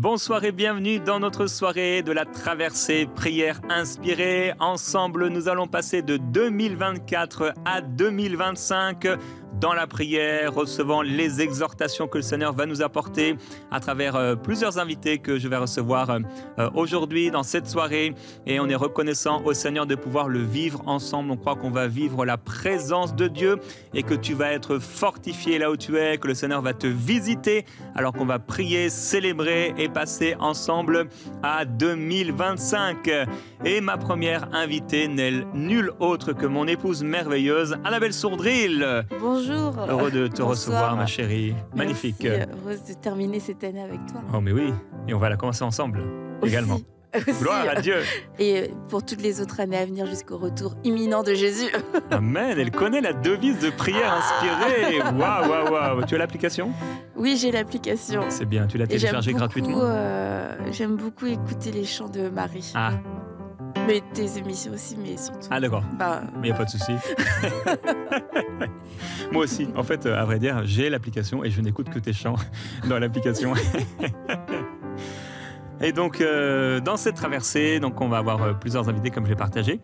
Bonsoir et bienvenue dans notre soirée de la traversée prière inspirée. Ensemble, nous allons passer de 2024 à 2025 dans la prière, recevant les exhortations que le Seigneur va nous apporter à travers plusieurs invités que je vais recevoir aujourd'hui dans cette soirée. Et on est reconnaissant au Seigneur de pouvoir le vivre ensemble. On croit qu'on va vivre la présence de Dieu et que tu vas être fortifié là où tu es, que le Seigneur va te visiter alors qu'on va prier, célébrer et passer ensemble à 2025. Et ma première invitée n'est nulle autre que mon épouse merveilleuse, Annabelle Sourdril. Bonjour. Heureux de te recevoir, ma chérie. Magnifique. Merci, heureuse de terminer cette année avec toi. Oh mais oui, et on va la commencer ensemble également. Gloire à Dieu. Et pour toutes les autres années à venir jusqu'au retour imminent de Jésus. Amen, elle connaît la devise de prière inspirée. Waouh. Tu as l'application ? Oui, j'ai l'application. C'est bien, tu l'as téléchargée gratuitement. J'aime beaucoup écouter les chants de Marie. Ah. Mais tes émissions aussi, mais surtout. Ah d'accord, mais il n'y a pas de souci. Moi aussi, en fait, à vrai dire, j'ai l'application et je n'écoute que tes chants dans l'application. Et donc, dans cette traversée, donc, on va avoir plusieurs invités comme je l'ai partagé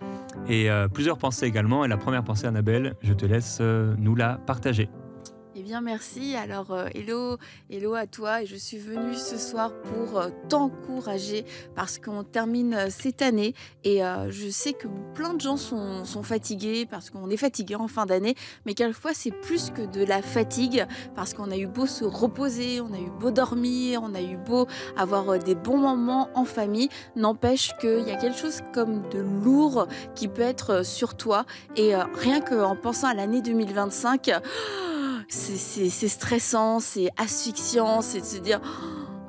et plusieurs pensées également. Et la première pensée, Annabelle, je te laisse nous la partager. Eh bien, merci. Alors, hello à toi. Et je suis venue ce soir pour t'encourager parce qu'on termine cette année. Et je sais que plein de gens sont fatigués parce qu'on est fatigué en fin d'année. Mais quelquefois, c'est plus que de la fatigue parce qu'on a eu beau se reposer, on a eu beau dormir, on a eu beau avoir des bons moments en famille. N'empêche qu'il y a quelque chose comme de lourd qui peut être sur toi. Et rien qu'en pensant à l'année 2025... C'est stressant, c'est asphyxiant, c'est de se dire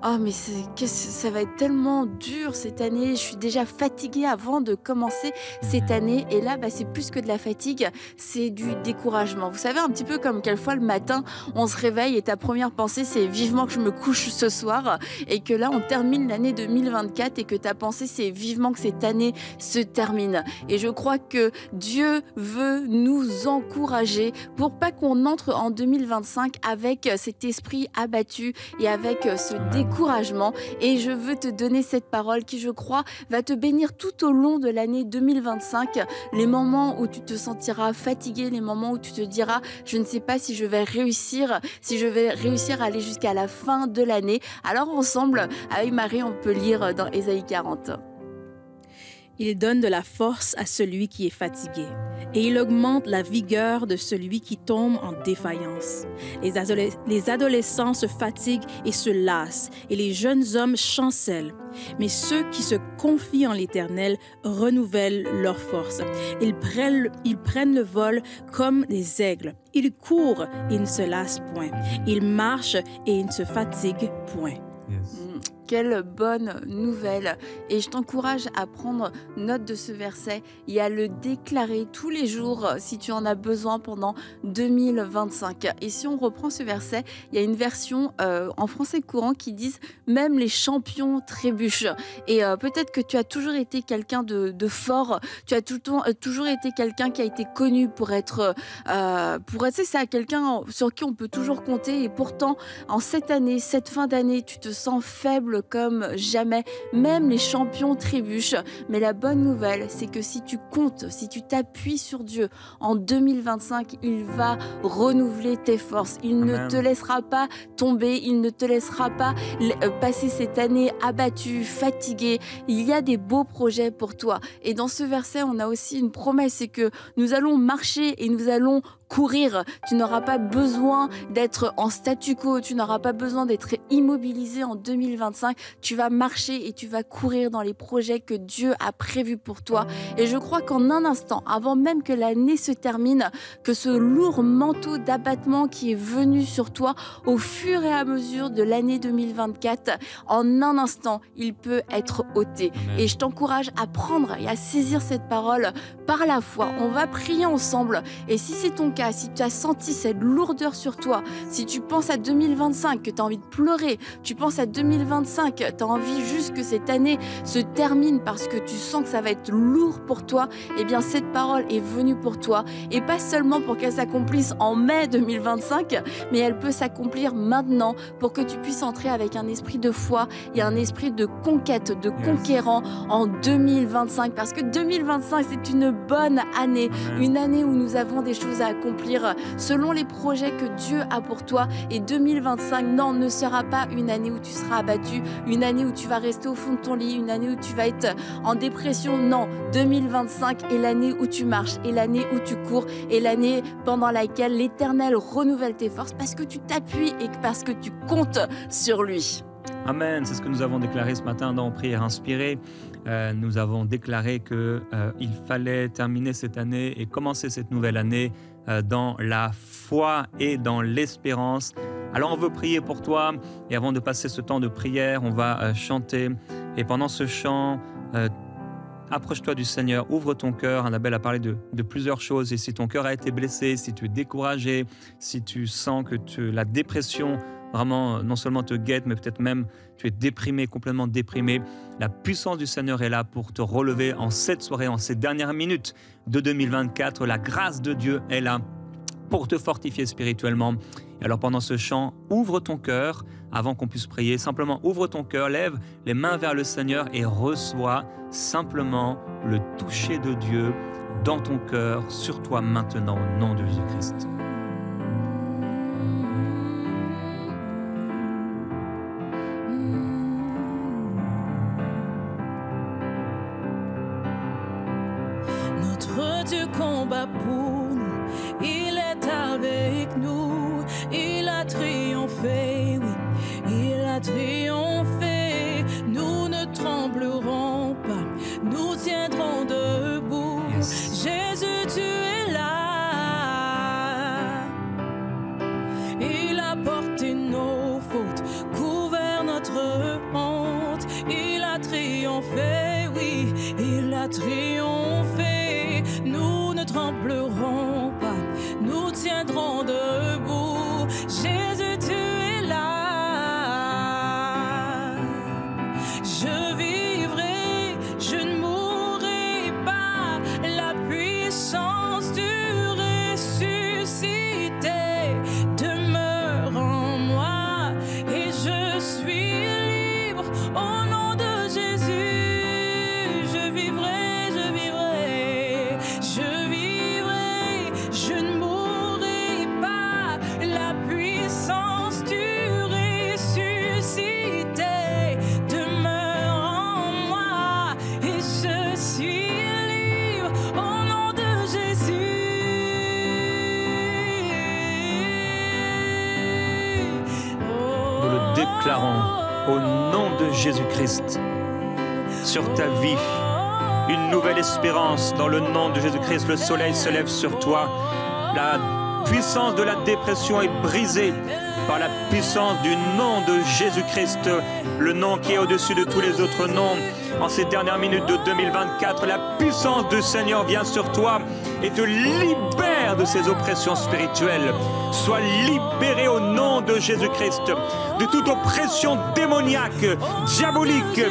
oh mais ça va être tellement dur cette année, je suis déjà fatiguée avant de commencer cette année et là c'est plus que de la fatigue, c'est du découragement. Vous savez, un petit peu comme quelquefois le matin on se réveille et ta première pensée c'est vivement que je me couche ce soir, et que là on termine l'année 2024 et que ta pensée c'est vivement que cette année se termine. Et je crois que Dieu veut nous encourager pour pas qu'on entre en 2025 avec cet esprit abattu et avec ce découragement. Et je veux te donner cette parole qui, je crois, va te bénir tout au long de l'année 2025. Les moments où tu te sentiras fatigué, les moments où tu te diras je ne sais pas si je vais réussir à aller jusqu'à la fin de l'année. Alors ensemble, avec Marie, on peut lire dans Ésaïe 40. Il donne de la force à celui qui est fatigué et il augmente la vigueur de celui qui tombe en défaillance. Les adolescents se fatiguent et se lassent et les jeunes hommes chancellent. Mais ceux qui se confient en l'Éternel renouvellent leur force. Ils prennent le vol comme des aigles. Ils courent et ne se lassent point. Ils marchent et ils ne se fatiguent point. Yes. Quelle bonne nouvelle. Et je t'encourage à prendre note de ce verset et à le déclarer tous les jours si tu en as besoin pendant 2025. Et si on reprend ce verset, il y a une version en français courant qui dit « Même les champions trébuchent ». Et peut-être que tu as toujours été quelqu'un de fort, tu as toujours été quelqu'un qui a été connu pour être ça, quelqu'un sur qui on peut toujours compter. Et pourtant, en cette année, cette fin d'année, tu te sens faible comme jamais. Même les champions trébuchent. Mais la bonne nouvelle, c'est que si tu comptes, si tu t'appuies sur Dieu, en 2025, il va renouveler tes forces. Il ne te laissera pas tomber. Il ne te laissera pas passer cette année abattu, fatigué. Il y a des beaux projets pour toi. Et dans ce verset, on a aussi une promesse, c'est que nous allons marcher et nous allons courir. Tu n'auras pas besoin d'être en statu quo, tu n'auras pas besoin d'être immobilisé en 2025. Tu vas marcher et tu vas courir dans les projets que Dieu a prévus pour toi. Et je crois qu'en un instant, avant même que l'année se termine, que ce lourd manteau d'abattement qui est venu sur toi au fur et à mesure de l'année 2024, en un instant, il peut être ôté. Et je t'encourage à prendre et à saisir cette parole par la foi. On va prier ensemble. Et si c'est ton cas, cas, si tu as senti cette lourdeur sur toi, si tu penses à 2025, que tu as envie de pleurer, tu penses à 2025, tu as envie juste que cette année se termine parce que tu sens que ça va être lourd pour toi, eh bien cette parole est venue pour toi. Et pas seulement pour qu'elle s'accomplisse en mai 2025, mais elle peut s'accomplir maintenant pour que tu puisses entrer avec un esprit de foi et un esprit de conquête, de conquérant en 2025. Parce que 2025, c'est une bonne année, une année où nous avons des choses à accomplir selon les projets que Dieu a pour toi. Et 2025, non, ne sera pas une année où tu seras abattu, une année où tu vas rester au fond de ton lit, une année où tu vas être en dépression. Non, 2025 est l'année où tu marches, est l'année où tu cours, est l'année pendant laquelle l'Éternel renouvelle tes forces parce que tu t'appuies et parce que tu comptes sur lui. Amen, c'est ce que nous avons déclaré ce matin dans Prière Inspirée. Nous avons déclaré qu'il fallait terminer cette année et commencer cette nouvelle année dans la foi et dans l'espérance. Alors on veut prier pour toi et avant de passer ce temps de prière, on va chanter. Et pendant ce chant, approche-toi du Seigneur, ouvre ton cœur. Annabelle a parlé de plusieurs choses. Et si ton cœur a été blessé, si tu es découragé, si tu sens que la dépression vraiment non seulement te guette, mais peut-être même tu es déprimé, complètement déprimé, la puissance du Seigneur est là pour te relever en cette soirée, en ces dernières minutes de 2024. La grâce de Dieu est là pour te fortifier spirituellement. Et alors pendant ce chant, ouvre ton cœur avant qu'on puisse prier. Simplement ouvre ton cœur, lève les mains vers le Seigneur et reçois simplement le toucher de Dieu dans ton cœur, sur toi maintenant, au nom de Jésus-Christ. Notre Dieu combat pour nous, il est avec nous, il a triomphé, oui, il a triomphé. Nous ne tremblerons pas, nous tiendrons debout. Yes. Jésus, tu es là, il a porté nos fautes, couvert notre honte, il a triomphé, oui, il a triomphé. Nous ne tremblerons pas, nous tiendrons debout. Jésus, tu es là. Je vivrai, je ne mourrai pas. La puissance du ressuscité demeure en moi et je suis libre au nom de Jésus. Je vivrai, je vivrai, je vivrai, je ne mourrai pas. La puissance du ressuscité demeure en moi et je suis libre au nom de Jésus. Nous le déclarons au nom de Jésus-Christ sur ta vie. Une nouvelle espérance dans le nom de Jésus-Christ. Le soleil se lève sur toi. La puissance de la dépression est brisée par la puissance du nom de Jésus-Christ, le nom qui est au-dessus de tous les autres noms. En ces dernières minutes de 2024, la puissance du Seigneur vient sur toi et te libère de ces oppressions spirituelles. Sois libéré au nom de Jésus-Christ de toute oppression démoniaque, diabolique,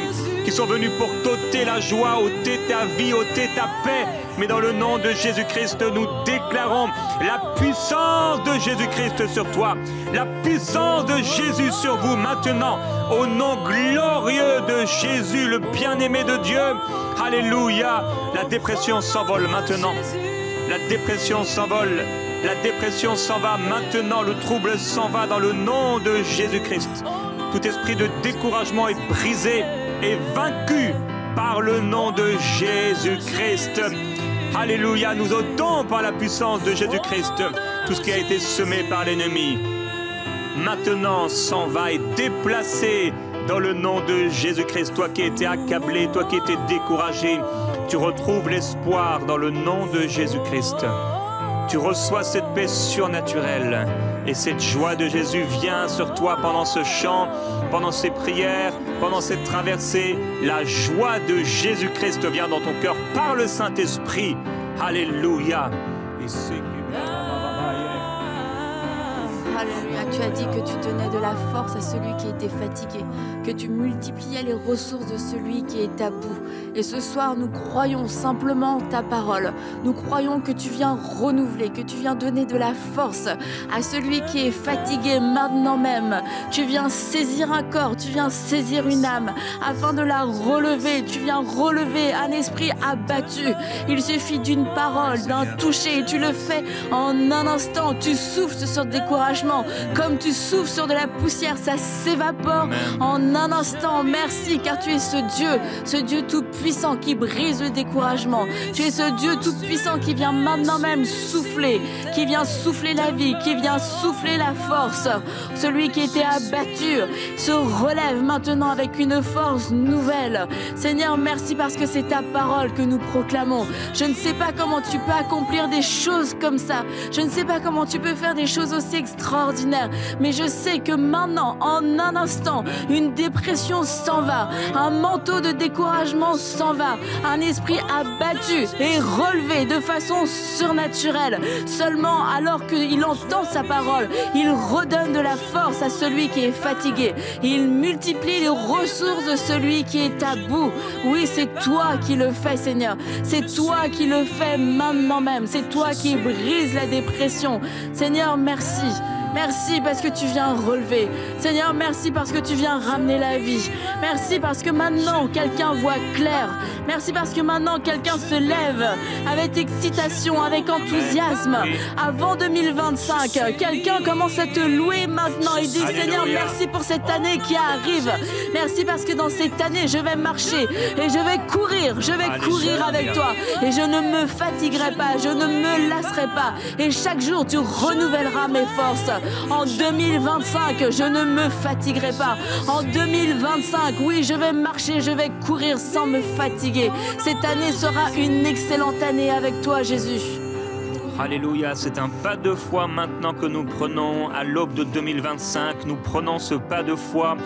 qui sont venus pour t'ôter la joie, ôter ta vie, ôter ta paix. Mais dans le nom de Jésus-Christ, nous déclarons la puissance de Jésus-Christ sur toi, la puissance de Jésus sur vous maintenant, au nom glorieux de Jésus, le bien-aimé de Dieu. Alléluia. La dépression s'envole maintenant. La dépression s'envole. La dépression s'en va maintenant. Le trouble s'en va dans le nom de Jésus-Christ. Tout esprit de découragement est brisé et vaincu par le nom de Jésus-Christ. Alléluia. Nous ôtons par la puissance de Jésus-Christ tout ce qui a été semé par l'ennemi. Maintenant s'en va et déplacé dans le nom de Jésus-Christ. Toi qui étais accablé, toi qui étais découragé, tu retrouves l'espoir dans le nom de Jésus-Christ. Tu reçois cette paix surnaturelle et cette joie de Jésus vient sur toi pendant ce chant, pendant ces prières, pendant cette traversée. La joie de Jésus-Christ vient dans ton cœur par le Saint-Esprit. Alléluia. Et c'est Alléluia. Tu as dit que tu donnais de la force à celui qui était fatigué, que tu multipliais les ressources de celui qui est à bout. Et ce soir, nous croyons simplement ta parole. Nous croyons que tu viens renouveler, que tu viens donner de la force à celui qui est fatigué maintenant même. Tu viens saisir un corps, tu viens saisir une âme afin de la relever. Tu viens relever un esprit abattu. Il suffit d'une parole, d'un toucher, et tu le fais en un instant. Tu souffles sur le découragement comme tu souffles sur de la poussière, ça s'évapore en un instant. Merci, car tu es ce Dieu tout-puissant qui brise le découragement. Tu es ce Dieu tout-puissant qui vient maintenant même souffler, qui vient souffler la vie, qui vient souffler la force. Celui qui était abattu se relève maintenant avec une force nouvelle. Seigneur, merci parce que c'est ta parole que nous proclamons. Je ne sais pas comment tu peux accomplir des choses comme ça. Je ne sais pas comment tu peux faire des choses aussi extraordinaires. Mais je sais que maintenant, en un instant, une dépression s'en va. Un manteau de découragement s'en va. Un esprit abattu est relevé de façon surnaturelle. Seulement alors qu'il entend sa parole, il redonne de la force à celui qui est fatigué. Il multiplie les ressources de celui qui est à bout. Oui, c'est toi qui le fais, Seigneur. C'est toi qui le fais maintenant même. C'est toi qui brise la dépression. Seigneur, merci. Merci parce que tu viens relever. Seigneur, merci parce que tu viens ramener la vie. Merci parce que maintenant, quelqu'un voit clair. Merci parce que maintenant, quelqu'un se lève avec excitation, avec enthousiasme. Avant 2025, quelqu'un commence à te louer maintenant. Il dit, Seigneur, merci pour cette année qui arrive. Merci parce que dans cette année, je vais marcher et je vais courir. Je vais courir avec toi. Et je ne me fatiguerai pas. Je ne me lasserai pas. Et chaque jour, tu renouvelleras mes forces. En 2025, je ne me fatiguerai pas. En 2025, oui, je vais marcher, je vais courir sans me fatiguer. Cette année sera une excellente année avec toi, Jésus. Alléluia, c'est un pas de foi maintenant que nous prenons à l'aube de 2025. Nous prenons ce pas de foi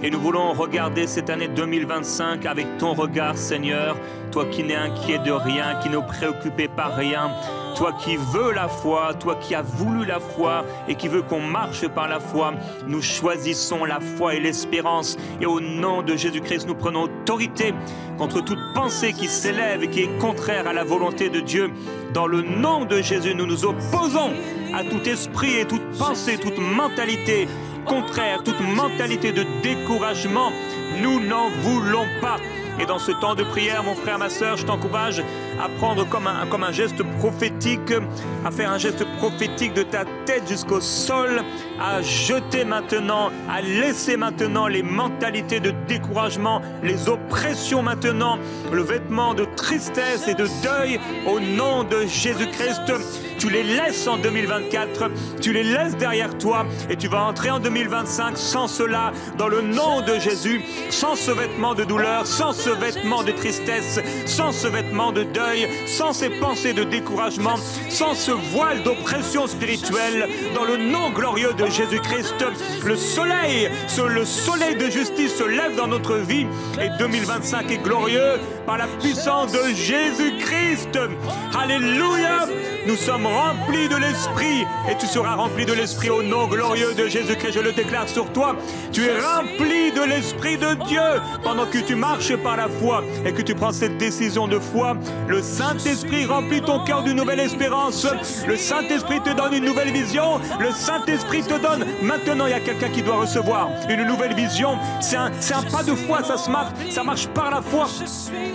et nous voulons regarder cette année 2025 avec ton regard, Seigneur. Toi qui n'es inquiet de rien, qui ne préoccupé par rien. Toi qui veux la foi, toi qui as voulu la foi et qui veux qu'on marche par la foi, nous choisissons la foi et l'espérance. Et au nom de Jésus-Christ, nous prenons autorité contre toute pensée qui s'élève et qui est contraire à la volonté de Dieu. Dans le nom de Jésus, nous nous opposons à tout esprit et toute pensée, toute mentalité contraire, toute mentalité de découragement. Nous n'en voulons pas. Et dans ce temps de prière, mon frère, ma sœur, je t'encourage à prendre comme un geste prophétique, à faire un geste prophétique de ta tête jusqu'au sol, à jeter maintenant, à laisser maintenant les mentalités de découragement, les oppressions maintenant, le vêtement de tristesse et de deuil au nom de Jésus-Christ. Tu les laisses en 2024, tu les laisses derrière toi et tu vas entrer en 2025 sans cela, dans le nom de Jésus, sans ce vêtement de douleur, sans ce vêtement de tristesse, sans ce vêtement de deuil, sans ces pensées de découragement, sans ce voile d'oppression spirituelle, dans le nom glorieux de Jésus-Christ. Le soleil de justice se lève dans notre vie et 2025 est glorieux par la puissance de Jésus-Christ. Alléluia! Nous sommes remplis de l'Esprit et tu seras rempli de l'Esprit au nom glorieux de Jésus-Christ. Je le déclare sur toi. Tu es rempli de l'Esprit de Dieu pendant que tu marches par la foi et que tu prends cette décision de foi. Le Saint-Esprit remplit ton cœur d'une nouvelle espérance. Le Saint-Esprit te donne une nouvelle vision. Le Saint-Esprit te donne. Maintenant, il y a quelqu'un qui doit recevoir une nouvelle vision. C'est un pas de foi, ça marche par la foi.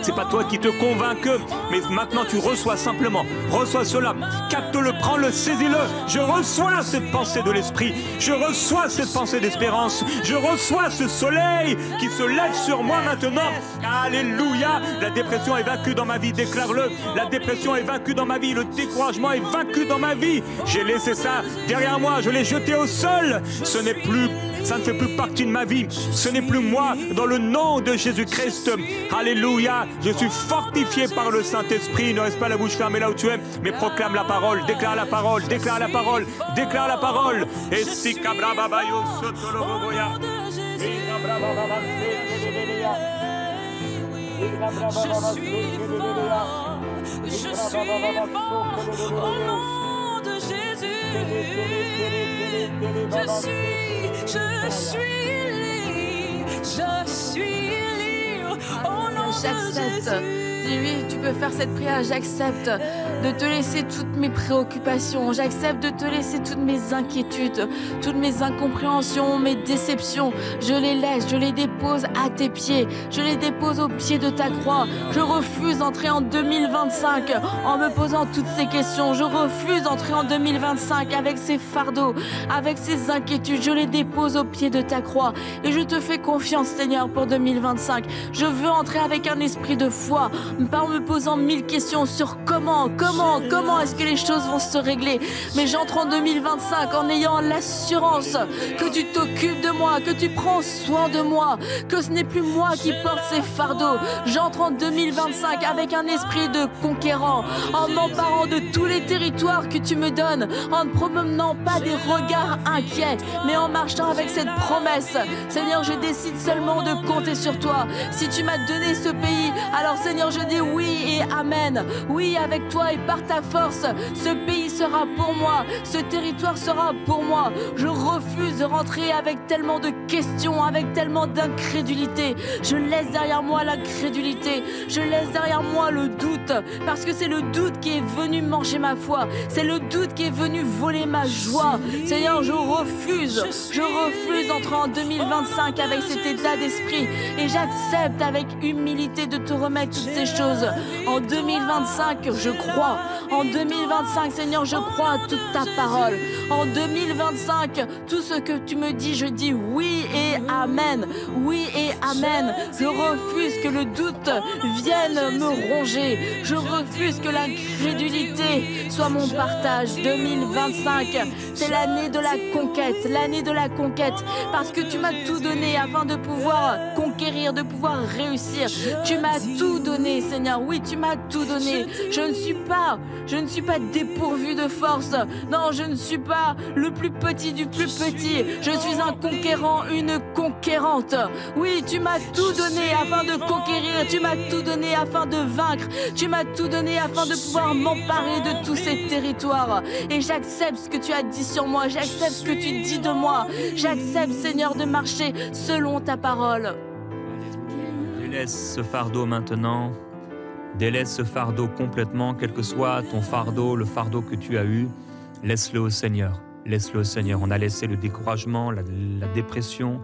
C'est pas toi qui te convainc, mais maintenant tu reçois simplement. Reçois cela. Capte-le, prends-le, saisis-le. Je reçois cette pensée de l'esprit. Je reçois cette pensée d'espérance. Je reçois ce soleil qui se lève sur moi maintenant. Alléluia. La dépression est vaincue dans ma vie. Déclare-le. La dépression est vaincue dans ma vie. Le découragement est vaincu dans ma vie. J'ai laissé ça derrière moi. Je l'ai jeté au sol. Ça ne fait plus partie de ma vie. Ce n'est plus moi. Dans le nom de Jésus-Christ. Alléluia. Je suis fortifié par le Saint-Esprit. Ne reste pas la bouche fermée là où tu es, mais proclame la parole, déclare la parole, déclare la parole, déclare la parole. Et si Kabrababayo Sotoloboya. Je suis fort au nom de Jésus. Je suis libre au nom de J'accepte. Jésus. Oui, tu peux faire cette prière. J'accepte de te laisser toutes mes préoccupations. J'accepte de te laisser toutes mes inquiétudes, toutes mes incompréhensions, mes déceptions. Je les laisse, je les dépose à tes pieds. Je les dépose au pied de ta croix. Je refuse d'entrer en 2025 en me posant toutes ces questions. Je refuse d'entrer en 2025 avec ces fardeaux, avec ces inquiétudes. Je les dépose au pied de ta croix. Et je te fais confiance, Seigneur, pour 2025. Je veux entrer avec un esprit de foi, pas en me posant 1000 questions sur comment est-ce que les choses vont se régler. Mais j'entre en 2025 en ayant l'assurance que tu t'occupes de moi, que tu prends soin de moi, que ce n'est plus moi qui porte ces fardeaux. J'entre en 2025 avec un esprit de conquérant, en m'emparant de tous les territoires que tu me donnes, en ne promenant pas des regards inquiets, mais en marchant avec cette promesse. Seigneur, je décide seulement de compter sur toi. Si tu m'as donné ce pays, alors Seigneur, je dis oui et amen. Oui, avec toi et par ta force, ce pays sera pour moi, ce territoire sera pour moi. Je refuse de rentrer avec tellement de questions, avec tellement d'incrédulité. Je laisse derrière moi l'incrédulité, je laisse derrière moi le doute, parce que c'est le doute qui est venu manger ma foi, c'est le doute qui est venu voler ma joie. Seigneur, je refuse d'entrer en 2025 avec cet état d'esprit, et j'accepte avec humilité de te remettre toutes ces choses. En 2025, je crois. En 2025, Seigneur, je crois à toute ta parole. En 2025, tout ce que tu me dis, je dis oui et amen. Oui et amen. Je refuse que le doute vienne me ronger. Je refuse que l'incrédulité soit mon partage. 2025, c'est l'année de la conquête. L'année de la conquête. Parce que tu m'as tout donné afin de pouvoir conquérir, de pouvoir réussir. Tu m'as tout donné, Seigneur. Oui, tu m'as tout donné. Je ne suis pas dépourvu de force. Non, je ne suis pas le plus petit du plus petit. Je suis un conquérant, une conquérante. Oui, tu m'as tout donné afin de conquérir. Tu m'as tout donné afin de vaincre. Tu m'as tout donné afin de pouvoir m'emparer de tous ces territoires. Et j'accepte ce que tu as dit sur moi. J'accepte ce que tu dis de moi. J'accepte, Seigneur, de marcher selon ta parole. Délaisse ce fardeau maintenant. Délaisse ce fardeau complètement, quel que soit ton fardeau, le fardeau que tu as eu. Laisse-le au Seigneur. Laisse-le au Seigneur. On a laissé le découragement, la dépression.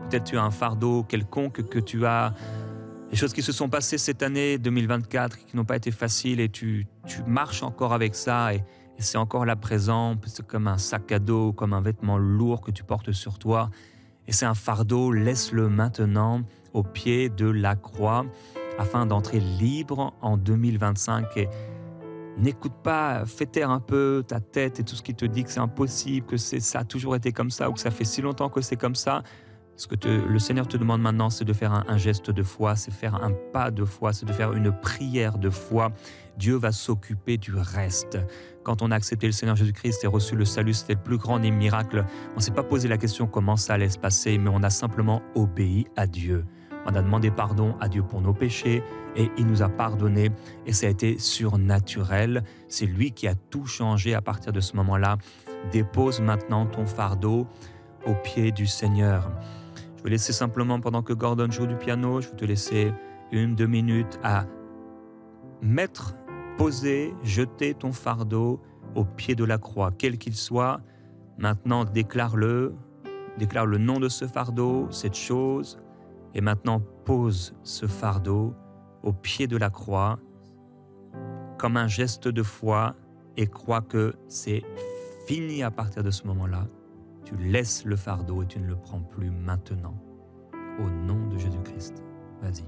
Peut-être tu as un fardeau quelconque que tu as. Des choses qui se sont passées cette année 2024 qui n'ont pas été faciles et tu marches encore avec ça et c'est encore là présent. C'est comme un sac à dos, comme un vêtement lourd que tu portes sur toi. Et c'est un fardeau, laisse-le maintenant au pied de la croix afin d'entrer libre en 2025. Et n'écoute pas, fais taire un peu ta tête et tout ce qui te dit que c'est impossible, que ça a toujours été comme ça ou que ça fait si longtemps que c'est comme ça. Ce que le Seigneur te demande maintenant, c'est de faire un geste de foi, c'est faire un pas de foi, c'est de faire une prière de foi. Dieu va s'occuper du reste. Quand on a accepté le Seigneur Jésus-Christ et reçu le salut, c'était le plus grand des miracles. On ne s'est pas posé la question comment ça allait se passer, mais on a simplement obéi à Dieu. On a demandé pardon à Dieu pour nos péchés et il nous a pardonné et ça a été surnaturel. C'est lui qui a tout changé à partir de ce moment-là. Dépose maintenant ton fardeau au pied du Seigneur. Je vais laisser simplement, pendant que Gordon joue du piano, je vais te laisser 1-2 minutes à poser, jeter ton fardeau au pied de la croix, quel qu'il soit. Maintenant, déclare le nom de ce fardeau, cette chose, et maintenant pose ce fardeau au pied de la croix comme un geste de foi et crois que c'est fini à partir de ce moment-là. Tu laisses le fardeau et tu ne le prends plus maintenant. Au nom de Jésus-Christ. Vas-y.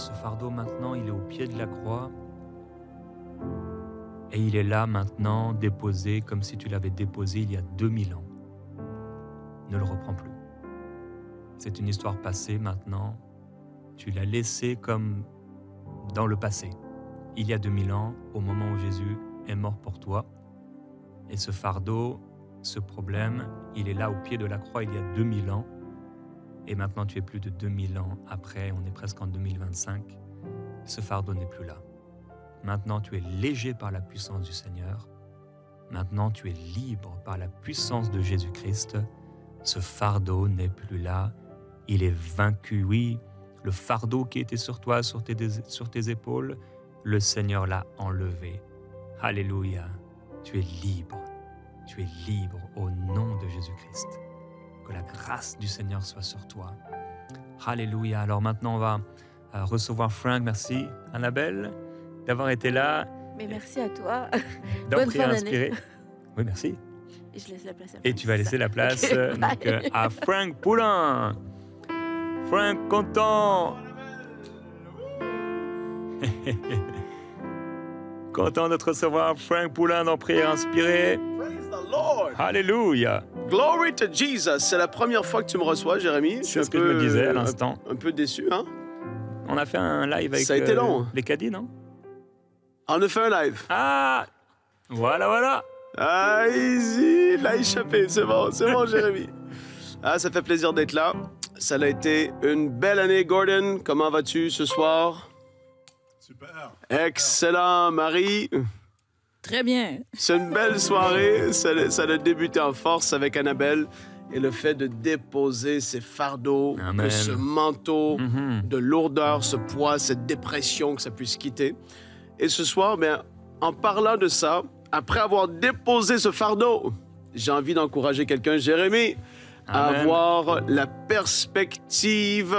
ce fardeau maintenant, il est au pied de la croix. Et il est là maintenant, déposé comme si tu l'avais déposé il y a 2000 ans. Ne le reprends plus. C'est une histoire passée maintenant. Tu l'as laissé comme dans le passé. Il y a 2000 ans, au moment où Jésus est mort pour toi. Et ce fardeau, ce problème, il est là au pied de la croix il y a 2000 ans. Et maintenant, tu es plus de 2000 ans après, on est presque en 2025. Ce fardeau n'est plus là. Maintenant, tu es léger par la puissance du Seigneur. Maintenant, tu es libre par la puissance de Jésus-Christ. Ce fardeau n'est plus là. Il est vaincu, oui. Le fardeau qui était sur toi, sur tes épaules, le Seigneur l'a enlevé. Alléluia. Tu es libre. Tu es libre au nom de Jésus-Christ. Que la grâce du Seigneur soit sur toi. Alléluia. Alors maintenant, on va recevoir Frank. Merci, Annabelle, d'avoir été là. Mais merci à toi. Bonne fin d'année. Oui, merci. Et je laisse la place à Frank. Et tu vas laisser la place Okay, donc, à Frank Poulain. Frank, content. Content de te recevoir, Frank Poulain, dans Prière Inspirée. Praise the Lord. Alléluia. Glory to Jesus. C'est la première fois que tu me reçois, Jérémy. C'est ce que je me disais à l'instant. Un peu déçu, hein? On a fait un live avec Ça a été long. les caddies, non? On a fait un live. Ah, voilà. Ah, easy. L'a échappé. C'est bon, Jérémy. Ah, ça fait plaisir d'être là. Ça a été une belle année, Gordon. Comment vas-tu ce soir? Super. Excellent, Marie. Très bien. C'est une belle soirée. Ça a débuté en force avec Annabelle. Et le fait de déposer ces fardeaux, Amen. que ce manteau de lourdeur, ce poids, cette dépression, que ça puisse quitter. Et ce soir, bien, en parlant de ça, après avoir déposé ce fardeau, j'ai envie d'encourager quelqu'un, Jérémy, à Amen. avoir la perspective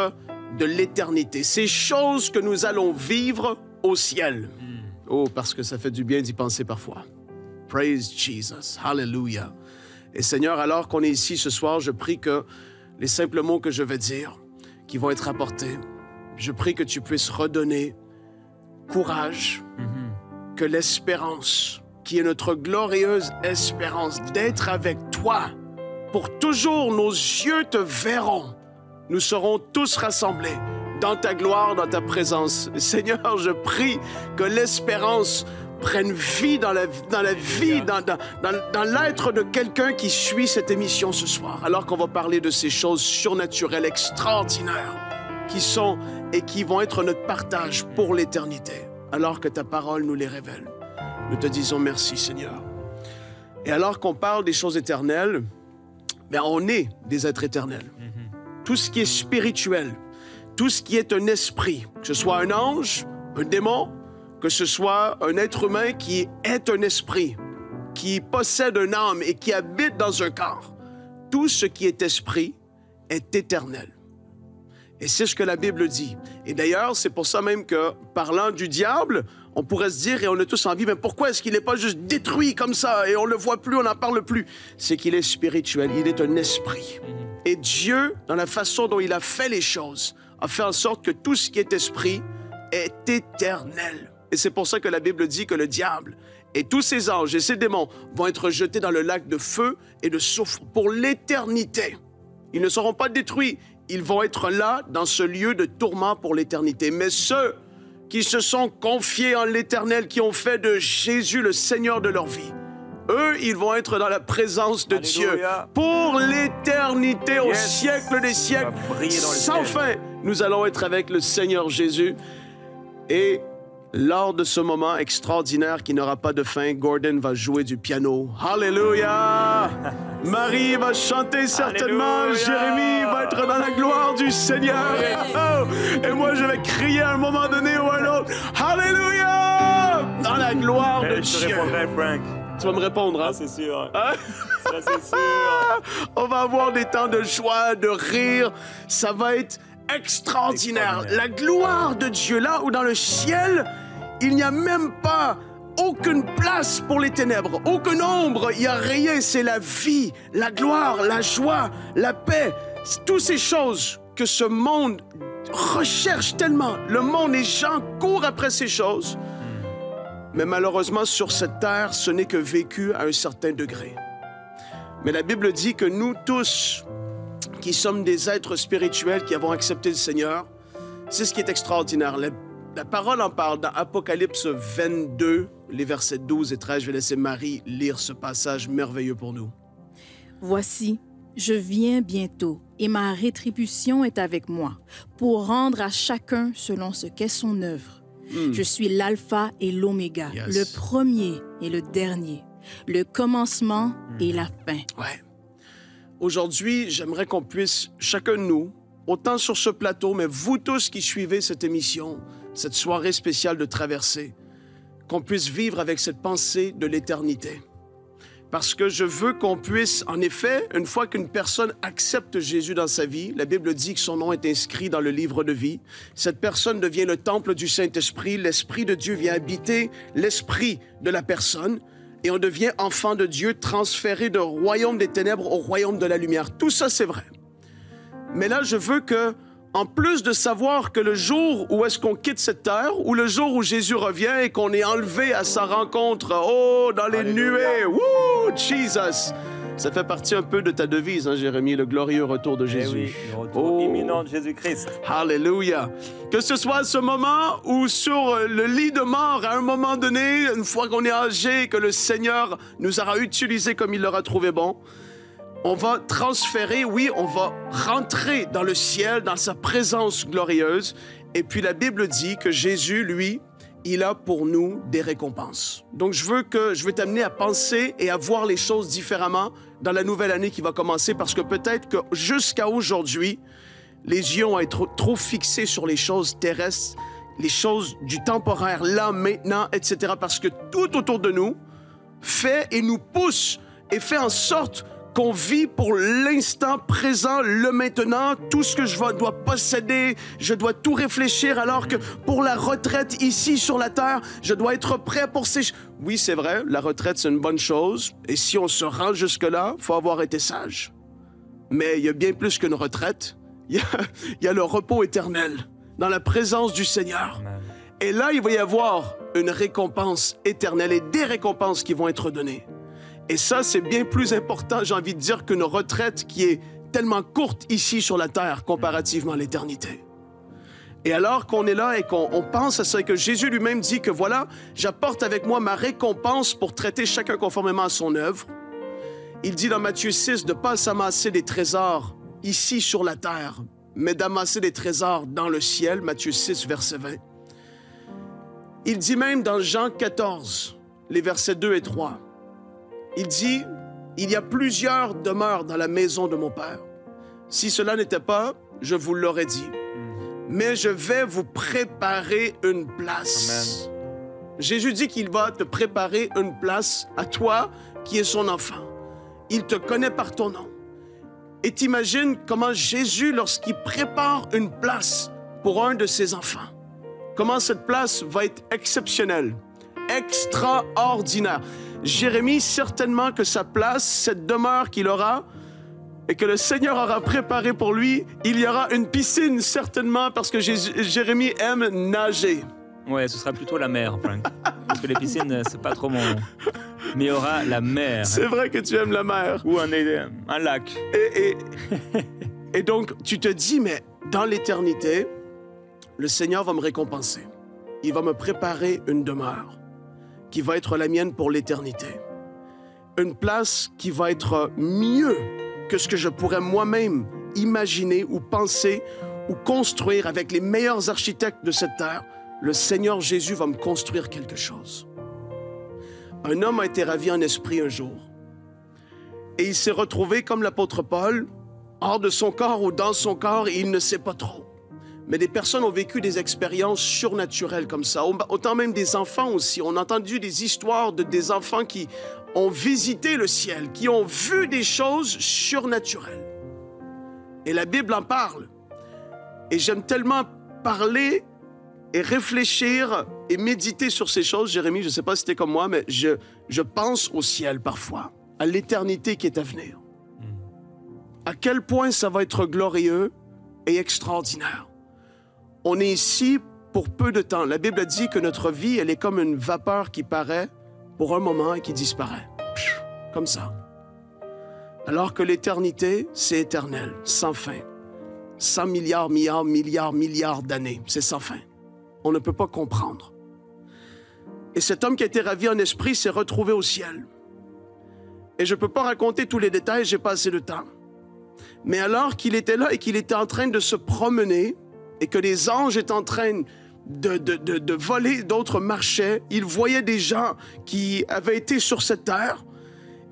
de l'éternité. Ces choses que nous allons vivre au ciel. Oh, parce que ça fait du bien d'y penser parfois. Praise Jesus. Hallelujah. Et Seigneur, alors qu'on est ici ce soir, je prie que les simples mots que je vais dire, qui vont être apportés, je prie que tu puisses redonner courage, que l'espérance, qui est notre glorieuse espérance d'être avec toi, pour toujours nos yeux te verront. Nous serons tous rassemblés dans ta gloire, dans ta présence. Seigneur, je prie que l'espérance prenne vie dans l'être de quelqu'un qui suit cette émission ce soir, alors qu'on va parler de ces choses surnaturelles, extraordinaires, qui sont et qui vont être notre partage pour l'éternité, alors que ta parole nous les révèle. Nous te disons merci, Seigneur. Et alors qu'on parle des choses éternelles, bien, on est des êtres éternels. Tout ce qui est spirituel, tout ce qui est un esprit, que ce soit un ange, un démon, que ce soit un être humain qui est un esprit, qui possède une âme et qui habite dans un corps, tout ce qui est esprit est éternel. Et c'est ce que la Bible dit. Et d'ailleurs, c'est pour ça même que, parlant du diable, on pourrait se dire, et on a tous envie, mais pourquoi est-ce qu'il n'est pas juste détruit comme ça, et on ne le voit plus, on n'en parle plus? C'est qu'il est spirituel, il est un esprit. Et Dieu, dans la façon dont il a fait les choses, a fait en sorte que tout ce qui est esprit est éternel. Et c'est pour ça que la Bible dit que le diable et tous ses anges et ses démons vont être jetés dans le lac de feu et de soufre pour l'éternité. Ils ne seront pas détruits. Ils vont être là, dans ce lieu de tourment pour l'éternité. Mais ceux qui se sont confiés en l'Éternel, qui ont fait de Jésus le Seigneur de leur vie, eux, ils vont être dans la présence de Alléluia. Dieu pour l'éternité, au siècle des siècles. On va briller dans le Sans ciel. fin, nous allons être avec le Seigneur Jésus. Et lors de ce moment extraordinaire qui n'aura pas de fin, Gordon va jouer du piano. Alléluia! Marie va chanter certainement. Alléluia. Jérémy va être dans la gloire du Seigneur. Oh! Et moi, je vais crier à un moment donné ou à un autre. Alléluia! Dans la gloire de Je te Dieu. répondrai, Frank. Tu vas me répondre, hein? C'est sûr. Hein? Ça, c'est sûr. On va avoir des temps de joie, de rire. Ça va être extraordinaire. La gloire de Dieu, là où dans le ciel, il n'y a même pas aucune place pour les ténèbres, aucune ombre, il n'y a rien. C'est la vie, la gloire, la joie, la paix. Toutes ces choses que ce monde recherche tellement. Le monde, les gens courent après ces choses. Mais malheureusement, sur cette terre, ce n'est que vécu à un certain degré. Mais la Bible dit que nous tous, qui sommes des êtres spirituels, qui avons accepté le Seigneur, c'est ce qui est extraordinaire. La parole en parle dans Apocalypse 22, les versets 12 et 13. Je vais laisser Marie lire ce passage merveilleux pour nous. Voici, je viens bientôt, et ma rétribution est avec moi, pour rendre à chacun selon ce qu'est son œuvre. Je suis l'alpha et l'oméga, le premier et le dernier, le commencement et la fin. Ouais. Aujourd'hui, j'aimerais qu'on puisse, chacun de nous, autant sur ce plateau, mais vous tous qui suivez cette émission, cette soirée spéciale de traversée, qu'on puisse vivre avec cette pensée de l'éternité. Parce que je veux qu'on puisse, en effet, une fois qu'une personne accepte Jésus dans sa vie, la Bible dit que son nom est inscrit dans le livre de vie, cette personne devient le temple du Saint-Esprit, l'Esprit de Dieu vient habiter l'esprit de la personne, et on devient enfant de Dieu, transféré du royaume des ténèbres au royaume de la lumière. Tout ça, c'est vrai. Mais là, je veux que, en plus de savoir que le jour où est-ce qu'on quitte cette terre, ou le jour où Jésus revient et qu'on est enlevé à sa rencontre, oh, dans les nuées, wouh, Jesus! Ça fait partie un peu de ta devise, hein, Jérémie, le glorieux retour de Jésus. Oui, le retour imminent de Jésus-Christ. Alléluia. Que ce soit à ce moment ou sur le lit de mort, à un moment donné, une fois qu'on est âgé, que le Seigneur nous aura utilisé comme il l'aura trouvé bon, on va transférer, oui, on va rentrer dans le ciel, dans sa présence glorieuse. Et puis la Bible dit que Jésus, lui, il a pour nous des récompenses. Donc je veux t'amener à penser et à voir les choses différemment dans la nouvelle année qui va commencer, parce que peut-être que jusqu'à aujourd'hui, les yeux ont été trop fixés sur les choses terrestres, les choses du temporaire, là, maintenant, etc. Parce que tout autour de nous fait et nous pousse et fait en sorte qu'on vit pour l'instant présent, le maintenant, tout ce que je dois posséder, je dois tout réfléchir, alors que pour la retraite ici sur la terre, je dois être prêt pour ces... Oui, c'est vrai, la retraite, c'est une bonne chose, et si on se rend jusque-là, il faut avoir été sage. Mais il y a bien plus qu'une retraite, il y a le repos éternel, dans la présence du Seigneur. Amen. Et là, il va y avoir une récompense éternelle et des récompenses qui vont être données. Et ça, c'est bien plus important, j'ai envie de dire, qu'une retraite qui est tellement courte ici sur la terre comparativement à l'éternité. Et alors qu'on est là et qu'on pense à ça, et que Jésus lui-même dit que voilà, j'apporte avec moi ma récompense pour traiter chacun conformément à son œuvre. Il dit dans Matthieu 6 de ne pas s'amasser des trésors ici sur la terre, mais d'amasser des trésors dans le ciel, Matthieu 6, verset 20. Il dit même dans Jean 14, les versets 2 et 3, il dit, il y a plusieurs demeures dans la maison de mon Père. Si cela n'était pas, je vous l'aurais dit. Mais je vais vous préparer une place. Amen. Jésus dit qu'il va te préparer une place à toi qui es son enfant. Il te connaît par ton nom. Et t'imagines comment Jésus, lorsqu'il prépare une place pour un de ses enfants, comment cette place va être exceptionnelle, extraordinaire. Jérémie, certainement que sa place, cette demeure qu'il aura et que le Seigneur aura préparée pour lui, il y aura une piscine, certainement, parce que Jérémie aime nager. Ouais, ce sera plutôt la mer, Frank. Parce que les piscines, c'est pas trop mon... Mais il y aura la mer. C'est vrai que tu aimes la mer. Ou un lac. Et donc, tu te dis, mais dans l'éternité, le Seigneur va me récompenser. Il va me préparer une demeure qui va être la mienne pour l'éternité. Une place qui va être mieux que ce que je pourrais moi-même imaginer ou penser ou construire avec les meilleurs architectes de cette terre. Le Seigneur Jésus va me construire quelque chose. Un homme a été ravi en esprit un jour. Et il s'est retrouvé, comme l'apôtre Paul, hors de son corps ou dans son corps, et il ne sait pas trop. Mais des personnes ont vécu des expériences surnaturelles comme ça, autant même des enfants aussi. On a entendu des histoires des enfants qui ont visité le ciel, qui ont vu des choses surnaturelles. Et la Bible en parle. Et j'aime tellement parler et réfléchir et méditer sur ces choses. Jérémie, je ne sais pas si t'es comme moi, mais je pense au ciel parfois, à l'éternité qui est à venir. À quel point ça va être glorieux et extraordinaire. on est ici pour peu de temps. La Bible dit que notre vie, elle est comme une vapeur qui paraît pour un moment et qui disparaît. Comme ça. Alors que l'éternité, c'est éternel, sans fin. 100 milliards d'années, c'est sans fin. On ne peut pas comprendre. Et cet homme qui a été ravi en esprit s'est retrouvé au ciel. Et je ne peux pas raconter tous les détails, j'ai pas assez de temps. Mais alors qu'il était là et qu'il était en train de se promener et que les anges étaient en train de voler, d'autres marchaient, il voyait des gens qui avaient été sur cette terre.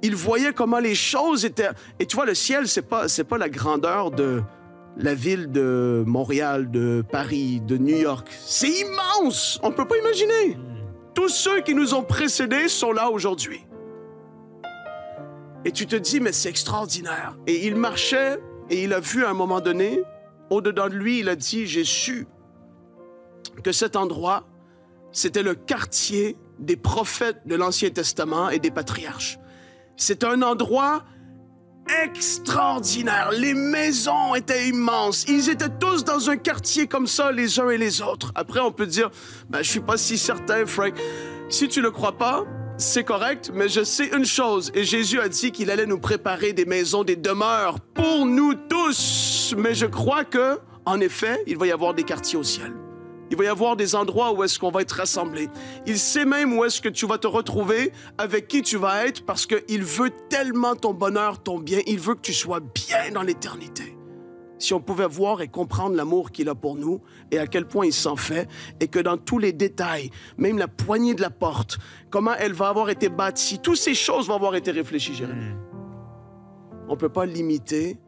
Il voyait comment les choses étaient... Et tu vois, le ciel, c'est pas la grandeur de la ville de Montréal, de Paris, de New York. C'est immense! On ne peut pas imaginer. Tous ceux qui nous ont précédés sont là aujourd'hui. Et tu te dis, mais c'est extraordinaire. Et il marchait et il a vu à un moment donné, au-dedans de lui, il a dit, j'ai su que cet endroit, c'était le quartier des prophètes de l'Ancien Testament et des patriarches. C'est un endroit extraordinaire. Les maisons étaient immenses. Ils étaient tous dans un quartier comme ça, les uns et les autres. Après, on peut dire, ben, je suis pas si certain, Frank. Si tu le crois pas, c'est correct, mais je sais une chose. Et Jésus a dit qu'il allait nous préparer des maisons, des demeures pour nous tous. Mais je crois que, en effet, il va y avoir des quartiers au ciel. Il va y avoir des endroits où est-ce qu'on va être rassemblés. Il sait même où est-ce que tu vas te retrouver, avec qui tu vas être, parce qu'il veut tellement ton bonheur, ton bien. Il veut que tu sois bien dans l'éternité. Si on pouvait voir et comprendre l'amour qu'il a pour nous et à quel point il s'en fait, et que dans tous les détails, même la poignée de la porte, comment elle va avoir été bâtie, toutes ces choses vont avoir été réfléchies, Jérémie. On ne peut pas limiter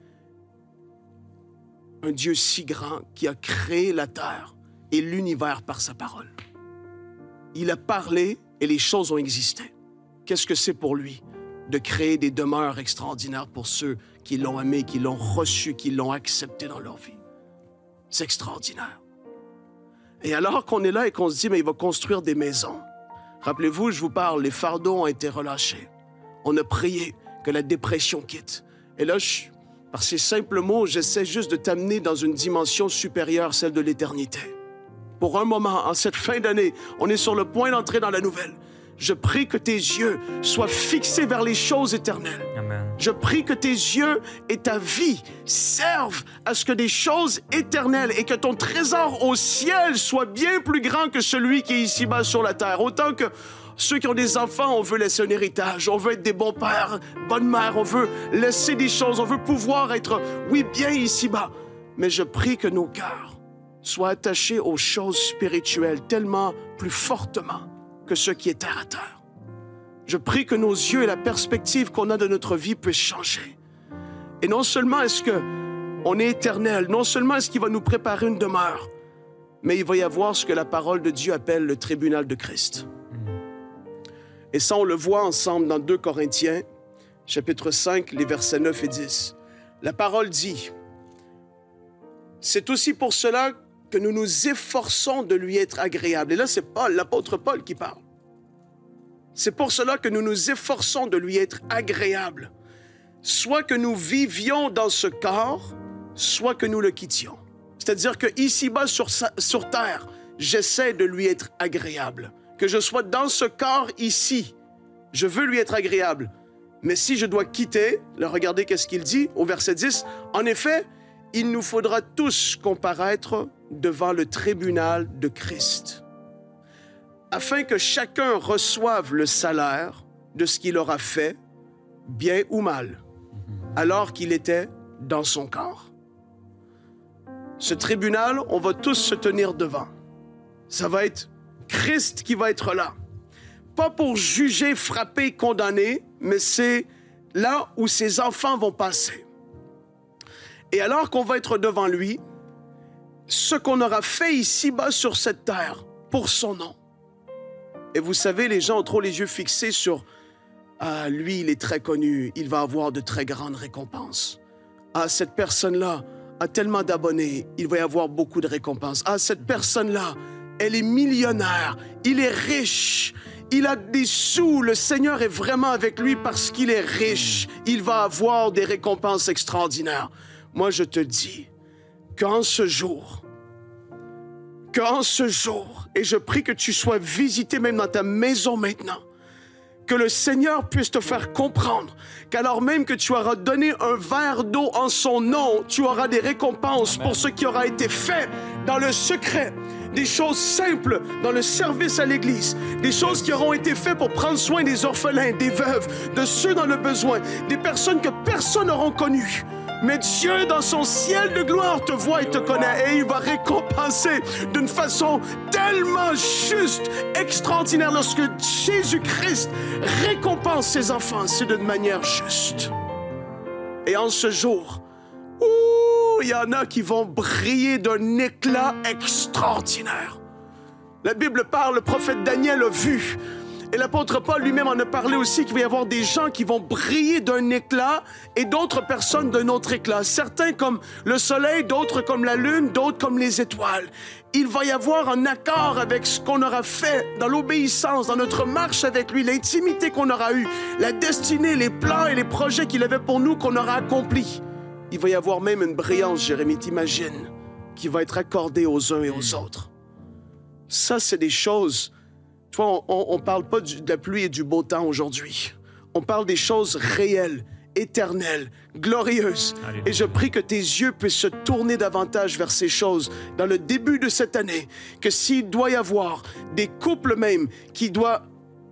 un Dieu si grand qui a créé la terre et l'univers par sa parole. Il a parlé et les choses ont existé. Qu'est-ce que c'est pour lui de créer des demeures extraordinaires pour ceux qui l'ont aimé, qui l'ont reçu, qui l'ont accepté dans leur vie? C'est extraordinaire. Et alors qu'on est là et qu'on se dit, mais il va construire des maisons. Rappelez-vous, je vous parle, les fardeaux ont été relâchés. On a prié que la dépression quitte. Et là, par ces simples mots, j'essaie juste de t'amener dans une dimension supérieure, celle de l'éternité. Pour un moment, en cette fin d'année, on est sur le point d'entrer dans la nouvelle. Je prie que tes yeux soient fixés vers les choses éternelles. Amen. Je prie que tes yeux et ta vie servent à ce que des choses éternelles et que ton trésor au ciel soit bien plus grand que celui qui est ici-bas sur la terre. Autant que ceux qui ont des enfants, on veut laisser un héritage, on veut être des bons pères, bonnes mères, on veut laisser des choses, on veut pouvoir être, oui, bien ici-bas. Mais je prie que nos cœurs soient attachés aux choses spirituelles tellement plus fortement que ce qui est terre à terre. Je prie que nos yeux et la perspective qu'on a de notre vie puissent changer. Et non seulement est-ce qu'on est éternel, non seulement est-ce qu'il va nous préparer une demeure, mais il va y avoir ce que la parole de Dieu appelle le tribunal de Christ. Et ça, on le voit ensemble dans 2 Corinthiens, chapitre 5, les versets 9 et 10. La parole dit, « C'est aussi pour cela que nous nous efforçons de lui être agréable. » Et là, c'est Paul, l'apôtre Paul qui parle. C'est pour cela que nous nous efforçons de lui être agréable, soit que nous vivions dans ce corps, soit que nous le quittions. C'est-à-dire que ici-bas sur terre, j'essaie de lui être agréable. Que je sois dans ce corps ici, je veux lui être agréable. Mais si je dois quitter, là, regardez qu'est-ce qu'il dit au verset 10. En effet, il nous faudra tous comparaître devant le tribunal de Christ, afin que chacun reçoive le salaire de ce qu'il aura fait, bien ou mal, alors qu'il était dans son corps. Ce tribunal, on va tous se tenir devant. Ça va être Christ qui va être là. Pas pour juger, frapper, condamner, mais c'est là où ses enfants vont passer. Et alors qu'on va être devant lui, ce qu'on aura fait ici-bas sur cette terre, pour son nom. Et vous savez, les gens ont trop les yeux fixés sur « Ah, lui, il est très connu, il va avoir de très grandes récompenses. Ah, cette personne-là a tellement d'abonnés, il va y avoir beaucoup de récompenses. Ah, cette personne-là, elle est millionnaire, il est riche, il a des sous, le Seigneur est vraiment avec lui parce qu'il est riche. Il va avoir des récompenses extraordinaires. » Moi, je te dis qu'en ce jour, qu'en ce jour, et je prie que tu sois visité même dans ta maison maintenant, que le Seigneur puisse te faire comprendre qu'alors même que tu auras donné un verre d'eau en son nom, tu auras des récompenses pour ce qui aura été fait dans le secret, des choses simples dans le service à l'Église, des choses qui auront été faites pour prendre soin des orphelins, des veuves, de ceux dans le besoin, des personnes que personne n'aura connues. Mais Dieu, dans son ciel de gloire, te voit et te connaît et il va récompenser d'une façon tellement juste, extraordinaire. Lorsque Jésus-Christ récompense ses enfants, c'est d'une manière juste. Et en ce jour, il y en a qui vont briller d'un éclat extraordinaire. La Bible parle, le prophète Daniel a vu, et l'apôtre Paul lui-même en a parlé aussi, qu'il va y avoir des gens qui vont briller d'un éclat et d'autres personnes d'un autre éclat. Certains comme le soleil, d'autres comme la lune, d'autres comme les étoiles. Il va y avoir un accord avec ce qu'on aura fait dans l'obéissance, dans notre marche avec lui, l'intimité qu'on aura eue, la destinée, les plans et les projets qu'il avait pour nous qu'on aura accomplis. Il va y avoir même une brillance, Jérémie, t'imagines, qui va être accordée aux uns et aux autres. Ça, c'est des choses... Tu vois, on ne parle pas de la pluie et du beau temps aujourd'hui. On parle des choses réelles, éternelles, glorieuses. Alléluia. Et je prie que tes yeux puissent se tourner davantage vers ces choses dans le début de cette année. Que s'il doit y avoir des couples même qui doivent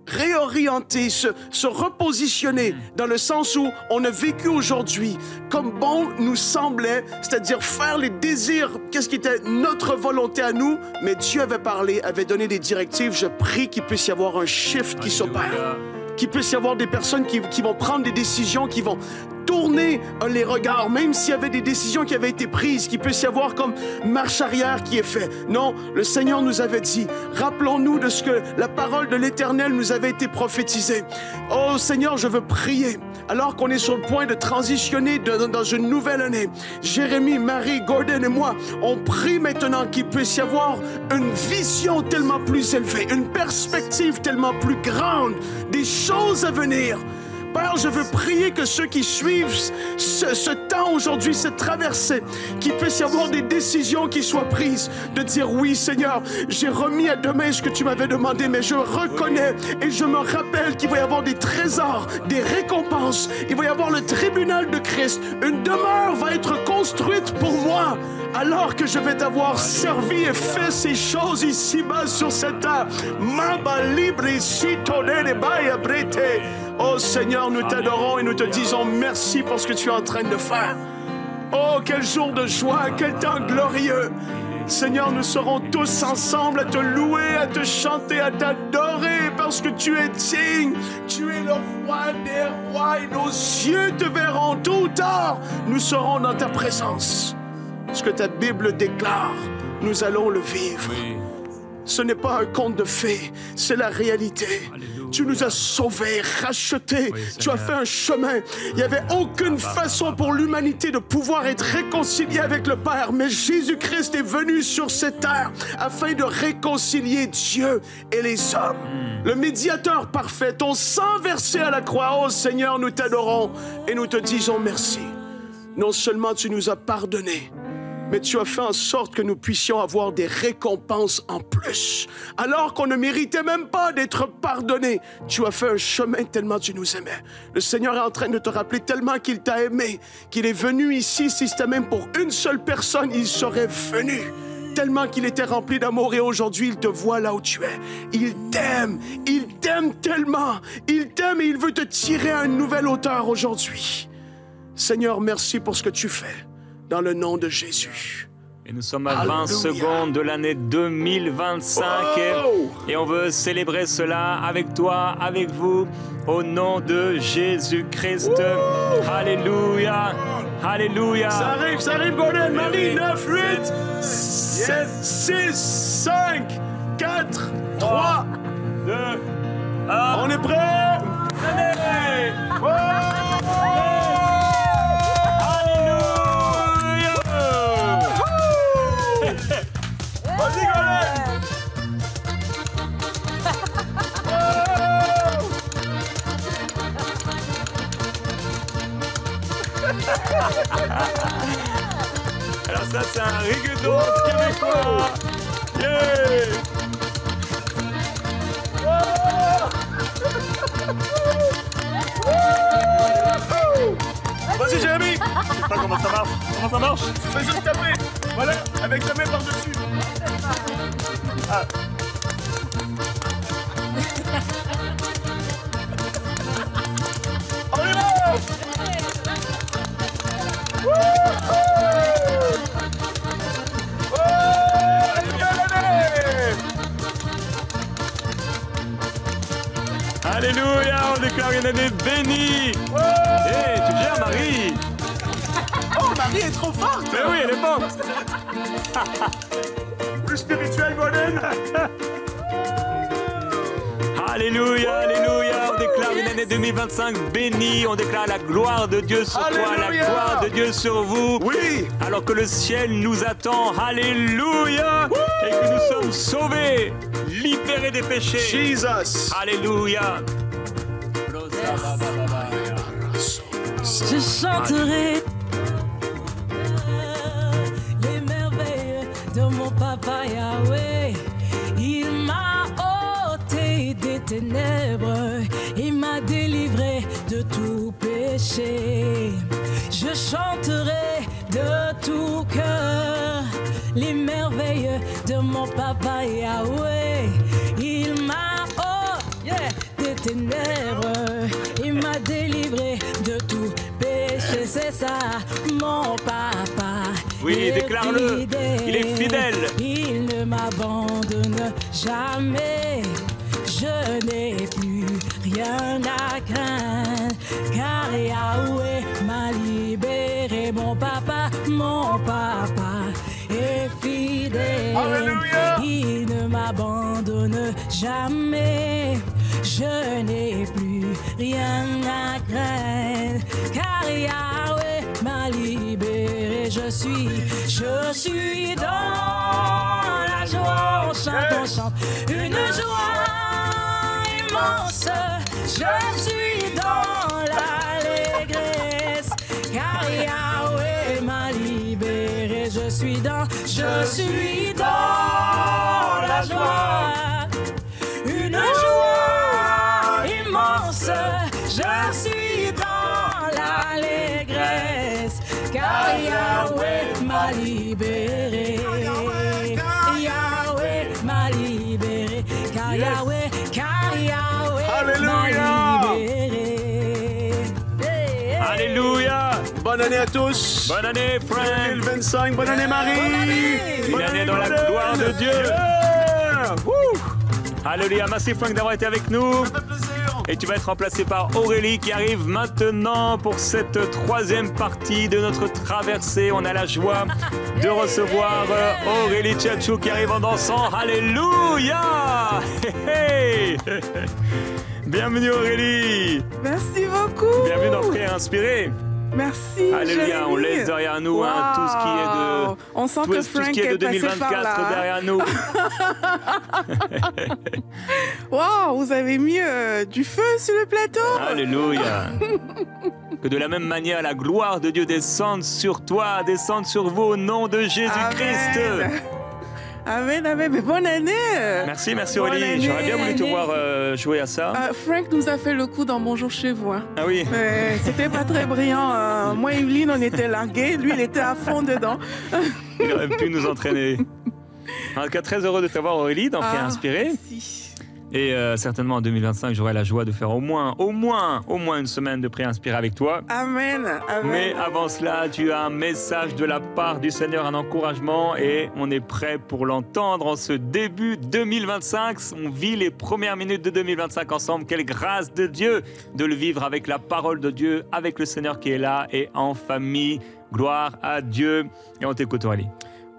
réorienter, se repositionner dans le sens où on a vécu aujourd'hui comme bon nous semblait, c'est-à-dire faire les désirs, qu'est-ce qui était notre volonté à nous, mais Dieu avait parlé, avait donné des directives. Je prie qu'il puisse y avoir un shift qui s'opère, qu'il puisse y avoir des personnes qui vont prendre des décisions, qui vont tourner les regards, même s'il y avait des décisions qui avaient été prises, qu'il puisse y avoir comme marche arrière qui est fait. Non, le Seigneur nous avait dit, rappelons-nous de ce que la parole de l'Éternel nous avait été prophétisée. Oh Seigneur, je veux prier, alors qu'on est sur le point de transitionner dans une nouvelle année. Jérémie, Marie, Gordon et moi, on prie maintenant qu'il puisse y avoir une vision tellement plus élevée, une perspective tellement plus grande, des choses à venir. Père, je veux prier que ceux qui suivent ce temps aujourd'hui, cette traversée, qu'il puisse y avoir des décisions qui soient prises, de dire oui Seigneur, j'ai remis à demain ce que tu m'avais demandé, mais je reconnais et je me rappelle qu'il va y avoir des trésors, des récompenses, il va y avoir le tribunal de Christ, une demeure va être construite pour moi, alors que je vais t'avoir servi et fait ces choses ici-bas sur cette terre. Oh Seigneur, nous t'adorons et nous te disons merci pour ce que tu es en train de faire. Oh, quel jour de joie, quel temps glorieux. Seigneur, nous serons tous ensemble à te louer, à te chanter, à t'adorer parce que tu es digne. Tu es le roi des rois et nos yeux te verront tôt ou tard. Nous serons dans ta présence. Ce que ta Bible déclare, nous allons le vivre. Oui. Ce n'est pas un conte de fées, c'est la réalité. Alléluia. Tu nous as sauvés, rachetés. Oui, tu as fait un chemin. Il n'y avait aucune façon pour l'humanité de pouvoir être réconciliée avec le Père. Mais Jésus-Christ est venu sur cette terre afin de réconcilier Dieu et les hommes. Le médiateur parfait, ton sang versé à la croix. Oh Seigneur, nous t'adorons et nous te disons merci. Non seulement tu nous as pardonné, mais tu as fait en sorte que nous puissions avoir des récompenses en plus. Alors qu'on ne méritait même pas d'être pardonnés, tu as fait un chemin tellement tu nous aimais. Le Seigneur est en train de te rappeler tellement qu'il t'a aimé, qu'il est venu ici, si c'était même pour une seule personne, il serait venu. Tellement qu'il était rempli d'amour et aujourd'hui, il te voit là où tu es. Il t'aime tellement. Il t'aime et il veut te tirer à une nouvelle hauteur aujourd'hui. Seigneur, merci pour ce que tu fais. Dans le nom de Jésus. Et nous sommes à 20 secondes de l'année 2025 et on veut célébrer cela avec toi, avec vous, au nom de Jésus-Christ. Alléluia, alléluia. Ça arrive, Gordon. Marie, 9, 8, 7, 6, 5, 4, 3, 2, 1. On est prêts? Allez! Vas-y, Gordon! Alors ça, c'est un rigodon québécois. Yeah! Vas-y, Jérémy. Je sais pas comment ça marche. Comment ça marche? Fais juste taper. Voilà, avec ta main par-dessus. Ah. On y va! Alléluia, on déclare une année bénie. Hé, tu gères, Marie? Oh, Marie est trop forte! Mais oui, elle est forte. Plus spirituel, Golden! Alléluia, alléluia, on déclare une année 2025 bénie, on déclare la gloire de Dieu sur toi, la Alléluia. gloire de Dieu sur vous. Oui! Alors que le ciel nous attend, alléluia, et que nous sommes sauvés, libérés des péchés. Jesus! Alléluia. Je chanterai les merveilles de mon papa Yahweh. Il m'a ôté des ténèbres, il m'a délivré de tout péché. Je chanterai de tout cœur les merveilles de mon papa Yahweh. Il m'a des ténèbres, il m'a délivré de tout péché, c'est ça, mon papa. Oui, déclare-le, il est fidèle. Il ne m'abandonne jamais, je n'ai plus rien à craindre, car Yahweh m'a libéré, mon papa est fidèle. Alléluia. Il ne m'abandonne jamais, je n'ai plus rien à craindre, car Yahweh m'a libéré. Je suis dans la joie, on chante, une joie immense. Je suis dans l'allégresse, car Yahweh m'a libéré. Je suis dans la joie, une joie immense. Je suis dans l'allégresse, car Yahweh m'a libéré. Yahweh m'a libéré, car Yahweh Alléluia. m'a libéré. Alléluia. Bonne année à tous! Bonne année, Frank. 2025, bonne année, Marie! Une année dans la gloire de Dieu. Yeah. Wouh. Alléluia, merci Frank d'avoir été avec nous. Ça fait plaisir! Et tu vas être remplacé par Aurélie qui arrive maintenant pour cette troisième partie de notre traversée. On a la joie de recevoir Aurélie Tchatchou qui arrive en dansant. Alléluia. Hey, hey. Bienvenue Aurélie. Merci beaucoup. Bienvenue dans Prière Inspirée. Merci. Alléluia, Jérémy. on laisse derrière nous hein, tout ce qui est de... On sent Tout que ce Frank qui est de est passé par 2024 là. derrière nous. Wow, vous avez mis du feu sur le plateau. Alléluia. Que de la même manière, la gloire de Dieu descende sur toi, descende sur vous au nom de Jésus-Christ. Amen. Amen, amen. Mais bonne année. Merci, merci Bonne Aurélie. année. J'aurais bien voulu te voir jouer à ça. Frank nous a fait le coup dans Bonjour chez vous. Hein. Ah oui. C'était pas très brillant. Moi et Evelyne, on était largués. Lui, il était à fond dedans. Il aurait pu nous entraîner. En tout cas, très heureux de t'avoir Aurélie dans Prière Inspirée. Merci. Et certainement en 2025, j'aurai la joie de faire au moins une semaine de Prière Inspirée avec toi. Amen. Amen. Mais avant cela, tu as un message de la part du Seigneur, un encouragement, et on est prêt pour l'entendre en ce début 2025. On vit les premières minutes de 2025 ensemble. Quelle grâce de Dieu de le vivre avec la parole de Dieu, avec le Seigneur qui est là et en famille. Gloire à Dieu. Et on t'écoute, Aurélie.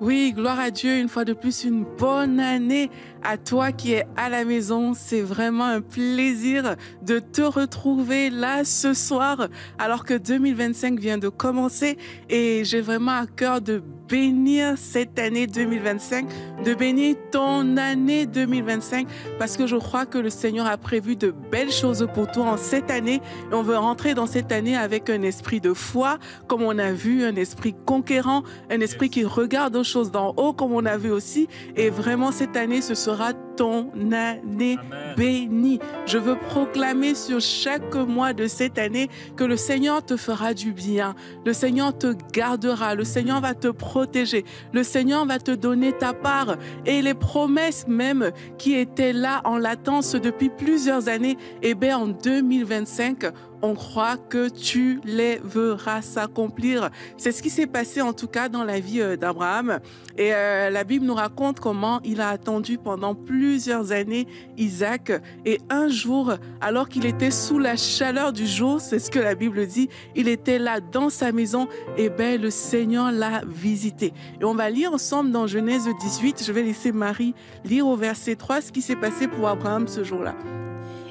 Oui, gloire à Dieu, une fois de plus, une bonne année à toi qui es à la maison. C'est vraiment un plaisir de te retrouver là ce soir, alors que 2025 vient de commencer et j'ai vraiment à cœur de bénir cette année 2025, de bénir ton année 2025, parce que je crois que le Seigneur a prévu de belles choses pour toi en cette année. Et on veut rentrer dans cette année avec un esprit de foi, comme on a vu, un esprit conquérant, un esprit qui regarde aux choses d'en haut, comme on a vu aussi. Et vraiment, cette année, ce sera ton année bénie. Je veux proclamer sur chaque mois de cette année que le Seigneur te fera du bien. Le Seigneur te gardera. Le Seigneur va te protéger. Le Seigneur va te donner ta part. Et les promesses même qui étaient là en latence depuis plusieurs années, eh bien, en 2025, on croit que tu les verras s'accomplir. C'est ce qui s'est passé en tout cas dans la vie d'Abraham. Et la Bible nous raconte comment il a attendu pendant plusieurs années Isaac. Et un jour, alors qu'il était sous la chaleur du jour, c'est ce que la Bible dit, il était là dans sa maison, et bien le Seigneur l'a visité. Et on va lire ensemble dans Genèse 18. Je vais laisser Marie lire au verset 3 ce qui s'est passé pour Abraham ce jour-là.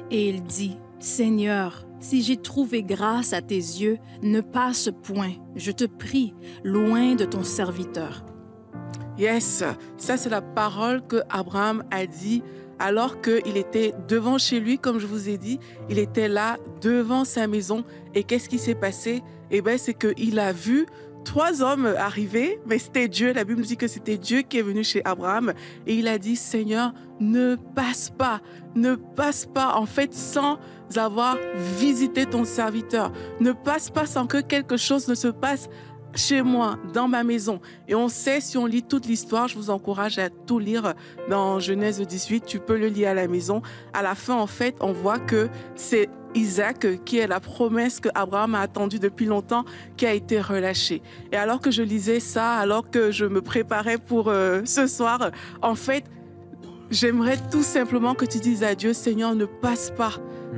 Et il dit, Seigneur, si j'ai trouvé grâce à tes yeux, ne passe point, je te prie, loin de ton serviteur. Yes, ça c'est la parole que Abraham a dit alors qu'il était devant chez lui, comme je vous ai dit, il était là devant sa maison. Et qu'est-ce qui s'est passé? Eh bien, c'est qu'il a vu 3 hommes arriver, mais c'était Dieu. La Bible nous dit que c'était Dieu qui est venu chez Abraham. Et il a dit, Seigneur, ne passe pas, en fait, sans avoir visité ton serviteur. Ne passe pas sans que quelque chose ne se passe chez moi, dans ma maison. Et on sait, si on lit toute l'histoire, je vous encourage à tout lire dans Genèse 18, tu peux le lire à la maison. À la fin, en fait, on voit que c'est Isaac, qui est la promesse que Abraham a attendue depuis longtemps, qui a été relâchée. Et alors que je lisais ça, alors que je me préparais pour ce soir, en fait, j'aimerais tout simplement que tu dises à Dieu, Seigneur, ne passe pas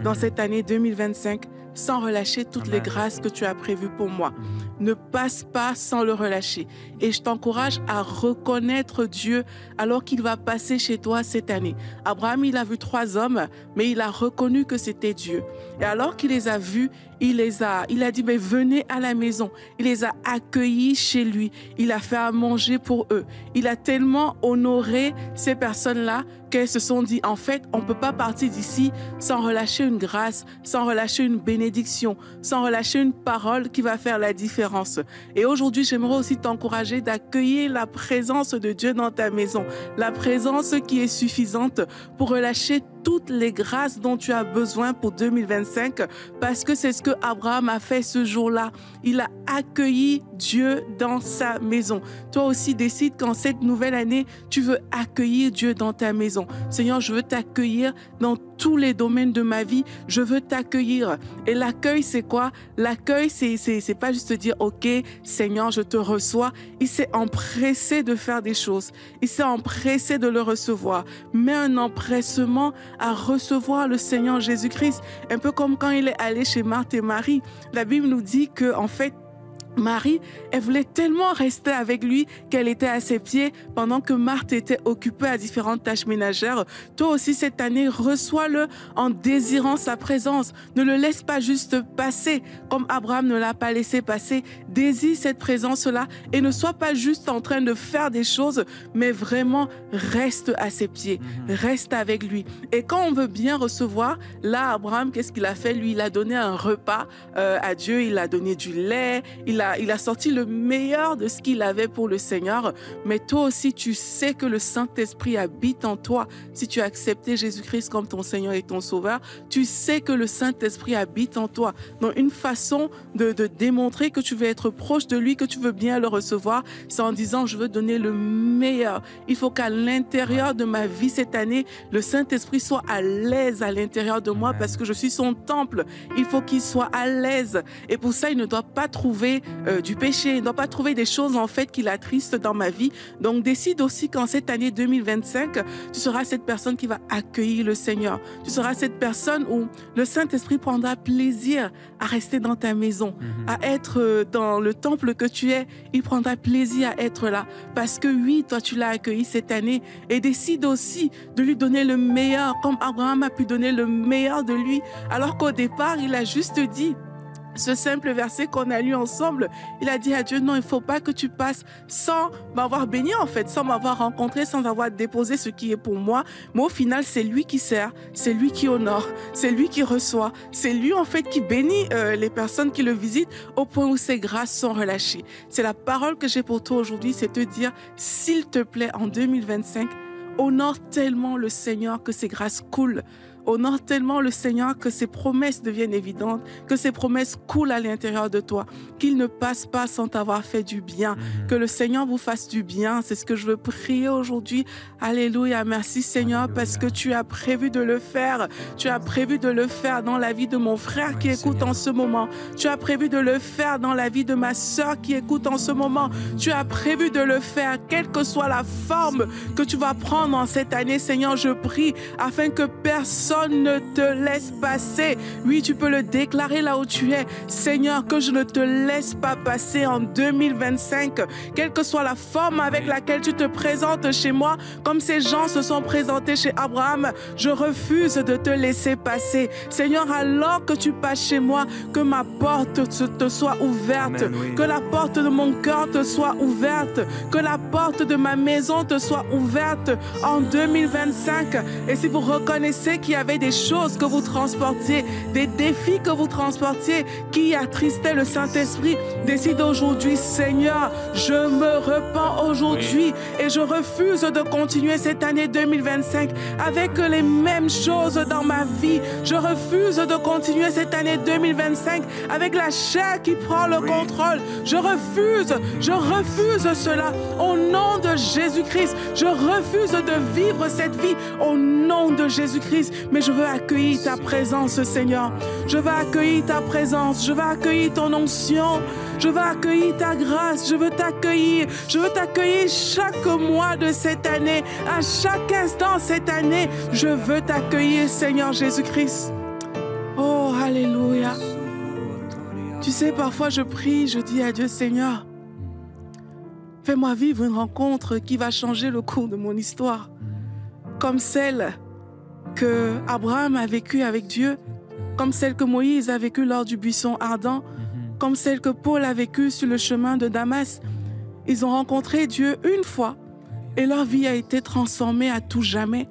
dans cette année 2025 sans relâcher toutes les grâces que tu as prévues pour moi. Ne passe pas sans le relâcher. Et je t'encourage à reconnaître Dieu alors qu'il va passer chez toi cette année. Abraham, il a vu 3 hommes, mais il a reconnu que c'était Dieu. Et alors qu'il les a vus, il a dit, mais venez à la maison. Il les a accueillis chez lui. Il a fait à manger pour eux. Il a tellement honoré ces personnes-là qu'elles se sont dit, en fait, on ne peut pas partir d'ici sans relâcher une grâce, sans relâcher une bénédiction, sans relâcher une parole qui va faire la différence. Et aujourd'hui, j'aimerais aussi t'encourager d'accueillir la présence de Dieu dans ta maison, la présence qui est suffisante pour relâcher toutes les grâces dont tu as besoin pour 2025, parce que c'est ce que Abraham a fait ce jour-là. Il a accueilli Dieu dans sa maison. Toi aussi, décide qu'en cette nouvelle année, tu veux accueillir Dieu dans ta maison. Seigneur, je veux t'accueillir dans tous les domaines de ma vie. Je veux t'accueillir. Et l'accueil, c'est quoi? L'accueil, c'est pas juste dire, OK, Seigneur, je te reçois. Il s'est empressé de faire des choses. Il s'est empressé de le recevoir. Mais un empressement à recevoir le Seigneur Jésus-Christ. Un peu comme quand il est allé chez Marthe et Marie. La Bible nous dit que, en fait, Marie, elle voulait tellement rester avec lui qu'elle était à ses pieds pendant que Marthe était occupée à différentes tâches ménagères. Toi aussi, cette année, reçois-le en désirant sa présence. Ne le laisse pas juste passer comme Abraham ne l'a pas laissé passer. Désire cette présence-là et ne sois pas juste en train de faire des choses, mais vraiment reste à ses pieds. Reste avec lui. Et quand on veut bien recevoir, là, Abraham, qu'est-ce qu'il a fait? Lui, il a donné un repas à Dieu. Il a donné du lait. Il a sorti le meilleur de ce qu'il avait pour le Seigneur. Mais toi aussi, tu sais que le Saint-Esprit habite en toi. Si tu as accepté Jésus-Christ comme ton Seigneur et ton Sauveur, tu sais que le Saint-Esprit habite en toi. Donc, une façon de démontrer que tu veux être proche de lui, que tu veux bien le recevoir, c'est en disant, je veux donner le meilleur. Il faut qu'à l'intérieur de ma vie cette année, le Saint-Esprit soit à l'aise à l'intérieur de moi parce que je suis son temple. Il faut qu'il soit à l'aise. Et pour ça, il ne doit pas trouver du péché. Il ne doit pas trouver des choses en fait qui l'attristent dans ma vie. Donc décide aussi qu'en cette année 2025, tu seras cette personne qui va accueillir le Seigneur. Tu seras cette personne où le Saint-Esprit prendra plaisir à rester dans ta maison, à être dans le temple que tu es. Il prendra plaisir à être là parce que oui, toi tu l'as accueilli cette année et décide aussi de lui donner le meilleur comme Abraham a pu donner le meilleur de lui alors qu'au départ, il a juste dit ce simple verset qu'on a lu ensemble, il a dit à Dieu, non, il ne faut pas que tu passes sans m'avoir béni en fait, sans m'avoir rencontré, sans avoir déposé ce qui est pour moi. Mais au final, c'est lui qui sert, c'est lui qui honore, c'est lui qui reçoit, c'est lui en fait qui bénit les personnes qui le visitent au point où ses grâces sont relâchées. C'est la parole que j'ai pour toi aujourd'hui, c'est te dire, s'il te plaît, en 2025, honore tellement le Seigneur que ses grâces coulent. Honore tellement le Seigneur que ses promesses deviennent évidentes, que ses promesses coulent à l'intérieur de toi, qu'il ne passe pas sans t'avoir fait du bien, que le Seigneur vous fasse du bien. C'est ce que je veux prier aujourd'hui. Alléluia. Merci Seigneur parce que tu as prévu de le faire. Tu as prévu de le faire dans la vie de mon frère qui écoute en ce moment. Tu as prévu de le faire dans la vie de ma sœur qui écoute en ce moment. Tu as prévu de le faire, quelle que soit la forme que tu vas prendre en cette année. Seigneur, je prie afin que personne ne te laisse passer. Oui, tu peux le déclarer là où tu es. Seigneur, que je ne te laisse pas passer en 2025, quelle que soit la forme avec laquelle tu te présentes chez moi, comme ces gens se sont présentés chez Abraham, je refuse de te laisser passer. Seigneur, alors que tu passes chez moi, que ma porte te soit ouverte, Amen, oui. que la porte de mon cœur te soit ouverte, que la porte de ma maison te soit ouverte en 2025. Et si vous reconnaissez qu'il y avait des choses que vous transportiez, des défis que vous transportiez qui attristaient le Saint-Esprit, décide aujourd'hui, Seigneur, je me repens aujourd'hui et je refuse de continuer cette année 2025 avec les mêmes choses dans ma vie. Je refuse de continuer cette année 2025 avec la chair qui prend le contrôle. Je refuse cela au nom de Jésus-Christ. Je refuse de vivre cette vie au nom de Jésus-Christ. Mais je veux accueillir ta présence, Seigneur. Je veux accueillir ta présence. Je veux accueillir ton onction. Je veux accueillir ta grâce. Je veux t'accueillir. Je veux t'accueillir chaque mois de cette année. À chaque instant cette année, je veux t'accueillir, Seigneur Jésus-Christ. Oh, alléluia. Tu sais, parfois je prie, je dis à Dieu, Seigneur, fais-moi vivre une rencontre qui va changer le cours de mon histoire. Comme celle que Abraham a vécue avec Dieu, comme celle que Moïse a vécue lors du buisson ardent, comme celle que Paul a vécue sur le chemin de Damas. Ils ont rencontré Dieu une fois et leur vie a été transformée à tout jamais.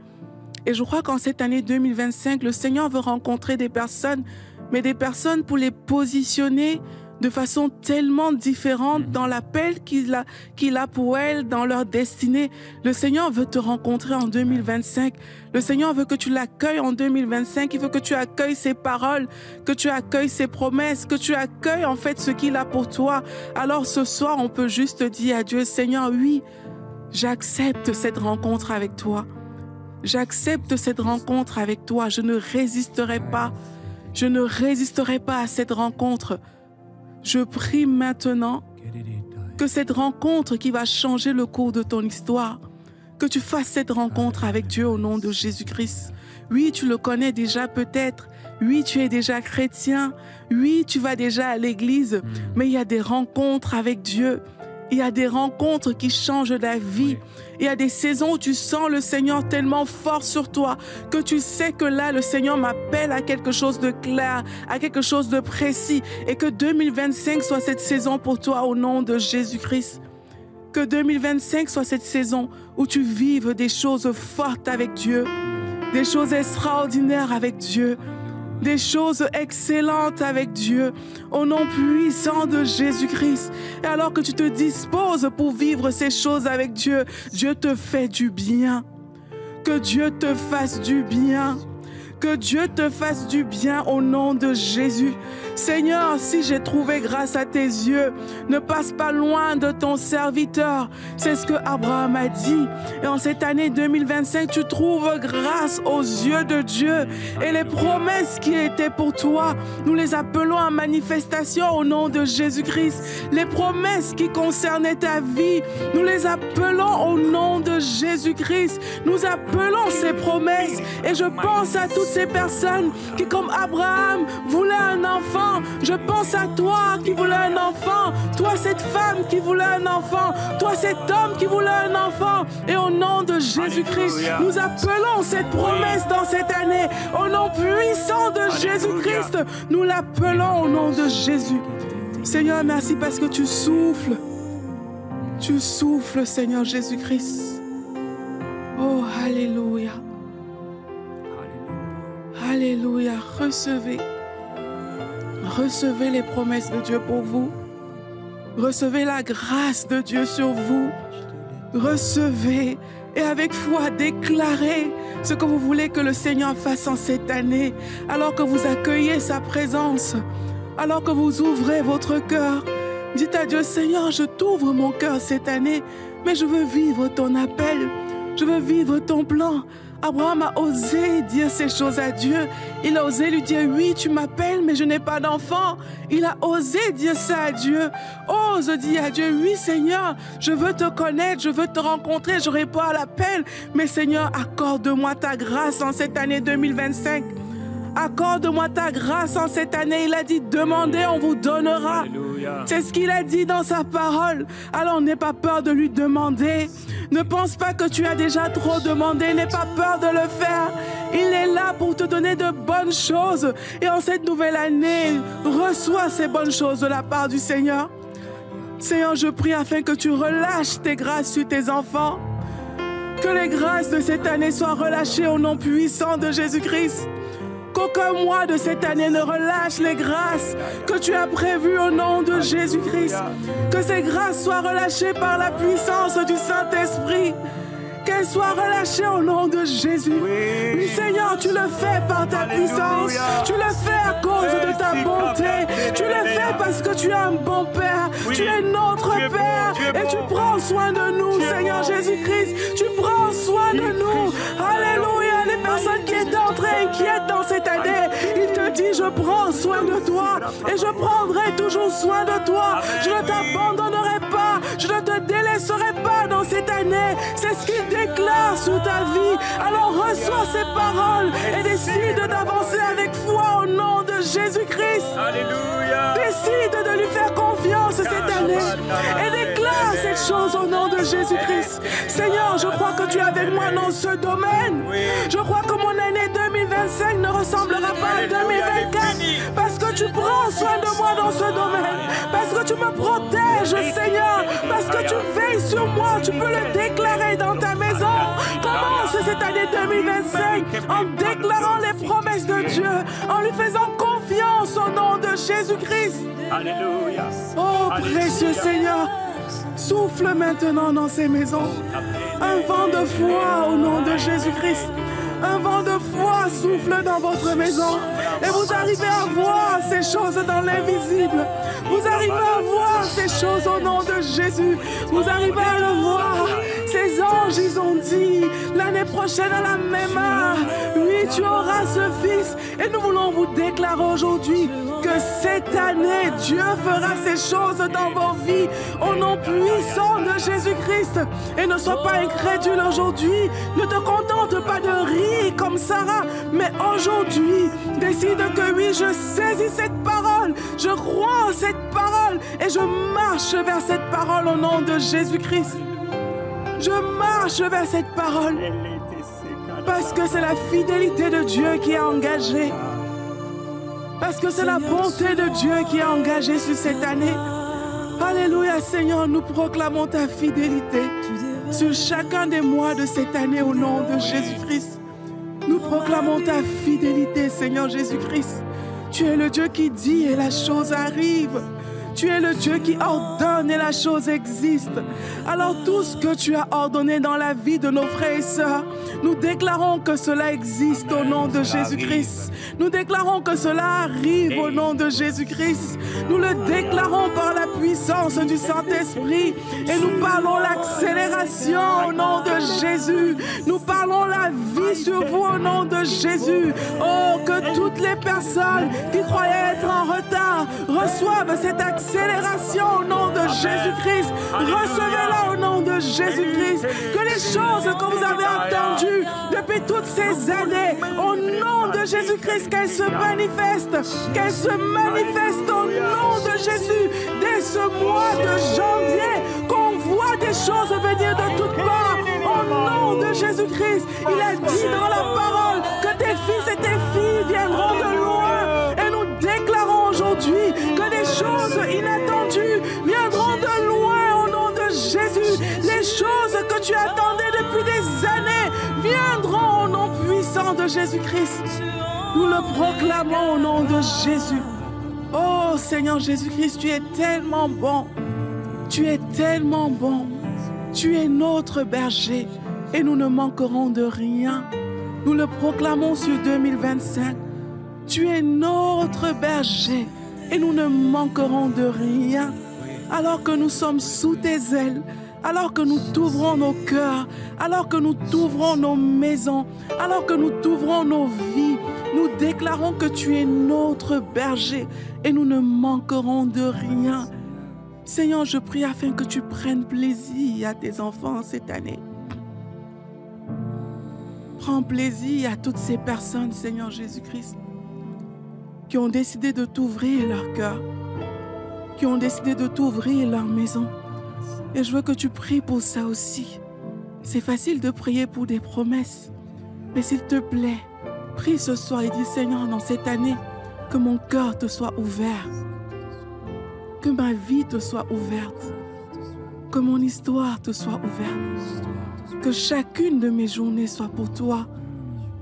Et je crois qu'en cette année 2025, le Seigneur veut rencontrer des personnes, mais des personnes pour les positionner de façon tellement différente dans l'appel qu'il a pour elles, dans leur destinée. Le Seigneur veut te rencontrer en 2025. Le Seigneur veut que tu l'accueilles en 2025. Il veut que tu accueilles ses paroles, que tu accueilles ses promesses, que tu accueilles en fait ce qu'il a pour toi. Alors ce soir, on peut juste dire à Dieu, Seigneur, oui, j'accepte cette rencontre avec toi. J'accepte cette rencontre avec toi. Je ne résisterai pas. Je ne résisterai pas à cette rencontre. Je prie maintenant que cette rencontre qui va changer le cours de ton histoire, que tu fasses cette rencontre avec Dieu au nom de Jésus-Christ. Oui, tu le connais déjà peut-être. Oui, tu es déjà chrétien. Oui, tu vas déjà à l'église. Mais il y a des rencontres avec Dieu. Il y a des rencontres qui changent la vie. Il y a des saisons où tu sens le Seigneur tellement fort sur toi que tu sais que là, le Seigneur m'appelle à quelque chose de clair, à quelque chose de précis. Et que 2025 soit cette saison pour toi au nom de Jésus-Christ. Que 2025 soit cette saison où tu vives des choses fortes avec Dieu, des choses extraordinaires avec Dieu, des choses excellentes avec Dieu, au nom puissant de Jésus-Christ. Et alors que tu te disposes pour vivre ces choses avec Dieu, Dieu te fait du bien. Que Dieu te fasse du bien. Que Dieu te fasse du bien au nom de Jésus. Seigneur, si j'ai trouvé grâce à tes yeux, ne passe pas loin de ton serviteur. C'est ce que Abraham a dit. Et en cette année 2025, tu trouves grâce aux yeux de Dieu. Et les promesses qui étaient pour toi, nous les appelons en manifestation au nom de Jésus-Christ. Les promesses qui concernaient ta vie, nous les appelons au nom de Jésus-Christ. Nous appelons ces promesses. Et je pense à toutes ces personnes qui, comme Abraham, voulaient un enfant. Je pense à toi qui voulais un enfant, toi cette femme qui voulait un enfant, toi cet homme qui voulait un enfant. Et au nom de Jésus-Christ, nous appelons cette promesse dans cette année. Au nom puissant de Jésus-Christ, nous l'appelons au nom de Jésus. Seigneur, merci parce que tu souffles. Tu souffles, Seigneur Jésus-Christ. Oh, alléluia. Alléluia. Recevez. Recevez les promesses de Dieu pour vous. Recevez la grâce de Dieu sur vous. Recevez et avec foi déclarez ce que vous voulez que le Seigneur fasse en cette année, alors que vous accueillez sa présence, alors que vous ouvrez votre cœur. Dites à Dieu, Seigneur, je t'ouvre mon cœur cette année, mais je veux vivre ton appel, je veux vivre ton plan. Abraham a osé dire ces choses à Dieu. Il a osé lui dire, oui, tu m'appelles, mais je n'ai pas d'enfant. Il a osé dire ça à Dieu. Ose dire à Dieu, oui, Seigneur, je veux te connaître, je veux te rencontrer, je réponds à l'appel. Mais Seigneur, accorde-moi ta grâce en cette année 2025. Accorde-moi ta grâce en cette année. Il a dit, demandez, on vous donnera. Alléluia. C'est ce qu'il a dit dans sa parole. Alors n'aie pas peur de lui demander. Ne pense pas que tu as déjà trop demandé. N'aie pas peur de le faire. Il est là pour te donner de bonnes choses. Et en cette nouvelle année, reçois ces bonnes choses de la part du Seigneur. Seigneur, je prie afin que tu relâches tes grâces sur tes enfants. Que les grâces de cette année soient relâchées au nom puissant de Jésus-Christ. Qu'aucun mois de cette année ne relâche les grâces que tu as prévues au nom de Jésus-Christ. Que ces grâces soient relâchées par la puissance du Saint-Esprit. Qu'elles soient relâchées au nom de Jésus. Oui, Seigneur, tu le fais par ta puissance. Tu le fais à cause de ta bonté. Tu le fais parce que tu es un bon Père. Tu es notre Père. Et tu prends soin de nous, Seigneur Jésus-Christ. Tu prends soin de nous. Alléluia. Les personnes qui étaient entrées inquiètes dans cette année, il te dit, je prends soin de toi. Et je prendrai toujours soin de toi. Je ne t'abandonnerai pas. Je ne te délaisserai pas dans cette année. C'est ce qu'il déclare sur ta vie. Alors reçois ces paroles et décide d'avancer avec foi au nom de Jésus-Christ. Alléluia. Décide de lui faire confiance cette année et déclare cette chose au nom de Jésus-Christ. Seigneur, je crois que tu es avec moi dans ce domaine. Je crois que mon année 2025 ne ressemblera pas à 2024 parce que tu prends soin de moi dans ce domaine, parce que tu me protèges, Seigneur, parce que tu veilles sur moi. Tu peux le déclarer dans ta maison. Commence cette année 2025 en déclarant les promesses de Dieu, en lui faisant confiance au nom de Jésus-Christ. Alléluia. Oh, précieux Seigneur, souffle maintenant dans ces maisons. Un vent de foi au nom de Jésus-Christ. Un vent de foi souffle dans votre maison. Et vous arrivez à voir ces choses dans l'invisible. Vous arrivez à voir ces choses au nom de Jésus. Vous arrivez à le voir. Ces anges, ils ont dit, l'année prochaine à la même heure, oui, tu auras ce fils. Et nous voulons vous déclarer aujourd'hui que cette année, Dieu fera ces choses dans vos vies au nom puissant de Jésus-Christ. Et ne sois pas incrédule aujourd'hui. Ne te contente pas de rire comme Sarah, mais aujourd'hui, décide que oui, je saisis cette parole, je crois en cette parole et je marche vers cette parole au nom de Jésus-Christ. Je marche vers cette parole parce que c'est la fidélité de Dieu qui est engagée. Parce que c'est la bonté de Dieu qui est engagée sur cette année. Alléluia, Seigneur, nous proclamons ta fidélité sur chacun des mois de cette année au nom de Jésus-Christ. Nous proclamons ta fidélité, Seigneur Jésus-Christ. Tu es le Dieu qui dit et la chose arrive. Tu es le Dieu qui ordonne et la chose existe. Alors tout ce que tu as ordonné dans la vie de nos frères et sœurs, nous déclarons que cela existe au nom de Jésus-Christ. Nous déclarons que cela arrive au nom de Jésus-Christ. Nous le déclarons par la puissance du Saint-Esprit et nous parlons l'accélération au nom de Jésus. Nous parlons la vie sur vous au nom de Jésus. Oh, que toutes les personnes qui croyaient être en retard reçoivent cette accélération au nom de Jésus-Christ. Recevez-la au nom de Jésus-Christ. Que les choses que vous avez entendues depuis toutes ces années, au nom de Jésus-Christ, qu'elles se manifestent. Qu'elles se manifestent au nom de Jésus. Dès ce mois de janvier, qu'on voit des choses venir de toutes parts. Au nom de Jésus-Christ, il a dit dans la parole que tes fils et tes filles viendront de loin. Et nous déclarons aujourd'hui que des choses inattendues viendront de loin au nom de Jésus. Les choses que tu attendais depuis des années viendront au nom puissant de Jésus-Christ. Nous le proclamons au nom de Jésus. Oh Seigneur Jésus-Christ, tu es tellement bon. Tu es tellement bon. Tu es notre berger et nous ne manquerons de rien. Nous le proclamons sur 2025. Tu es notre berger et nous ne manquerons de rien. Alors que nous sommes sous tes ailes, alors que nous t'ouvrons nos cœurs, alors que nous t'ouvrons nos maisons, alors que nous t'ouvrons nos vies, nous déclarons que tu es notre berger et nous ne manquerons de rien. Seigneur, je prie afin que tu prennes plaisir à tes enfants cette année. Prends plaisir à toutes ces personnes, Seigneur Jésus-Christ, qui ont décidé de t'ouvrir leur cœur, qui ont décidé de t'ouvrir leur maison. Et je veux que tu pries pour ça aussi. C'est facile de prier pour des promesses, mais s'il te plaît, prie ce soir et dis, Seigneur, dans cette année, que mon cœur te soit ouvert. Que ma vie te soit ouverte, que mon histoire te soit ouverte, que chacune de mes journées soit pour toi,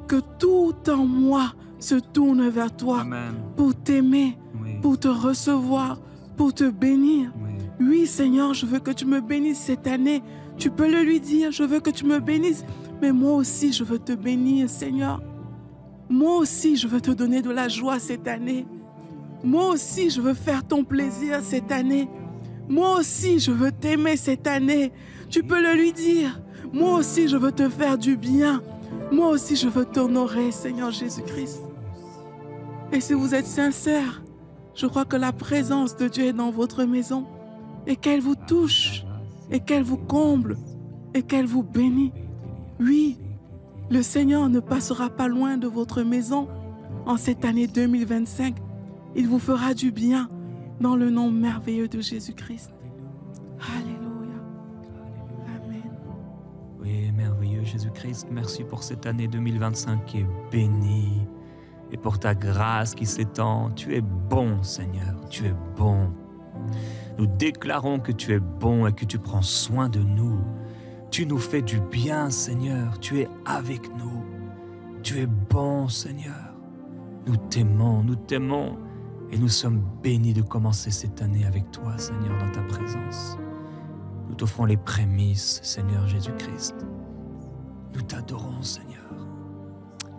que tout en moi se tourne vers toi. Amen. Pour t'aimer, oui. Pour te recevoir, pour te bénir. Oui. Oui, Seigneur, je veux que tu me bénisses cette année. Tu peux le lui dire, je veux que tu me bénisses, mais moi aussi je veux te bénir, Seigneur. Moi aussi je veux te donner de la joie cette année. Moi aussi, je veux faire ton plaisir cette année. Moi aussi, je veux t'aimer cette année. Tu peux le lui dire. Moi aussi, je veux te faire du bien. Moi aussi, je veux t'honorer, Seigneur Jésus-Christ. Et si vous êtes sincère, je crois que la présence de Dieu est dans votre maison et qu'elle vous touche et qu'elle vous comble et qu'elle vous bénit. Oui, le Seigneur ne passera pas loin de votre maison en cette année 2025. Il vous fera du bien dans le nom merveilleux de Jésus-Christ. Alléluia. Amen. Oui, merveilleux Jésus-Christ, merci pour cette année 2025 qui est bénie et pour ta grâce qui s'étend. Tu es bon, Seigneur, tu es bon. Nous déclarons que tu es bon et que tu prends soin de nous. Tu nous fais du bien, Seigneur. Tu es avec nous. Tu es bon, Seigneur. Nous t'aimons. Et nous sommes bénis de commencer cette année avec toi, Seigneur, dans ta présence. Nous t'offrons les prémices, Seigneur Jésus-Christ. Nous t'adorons, Seigneur.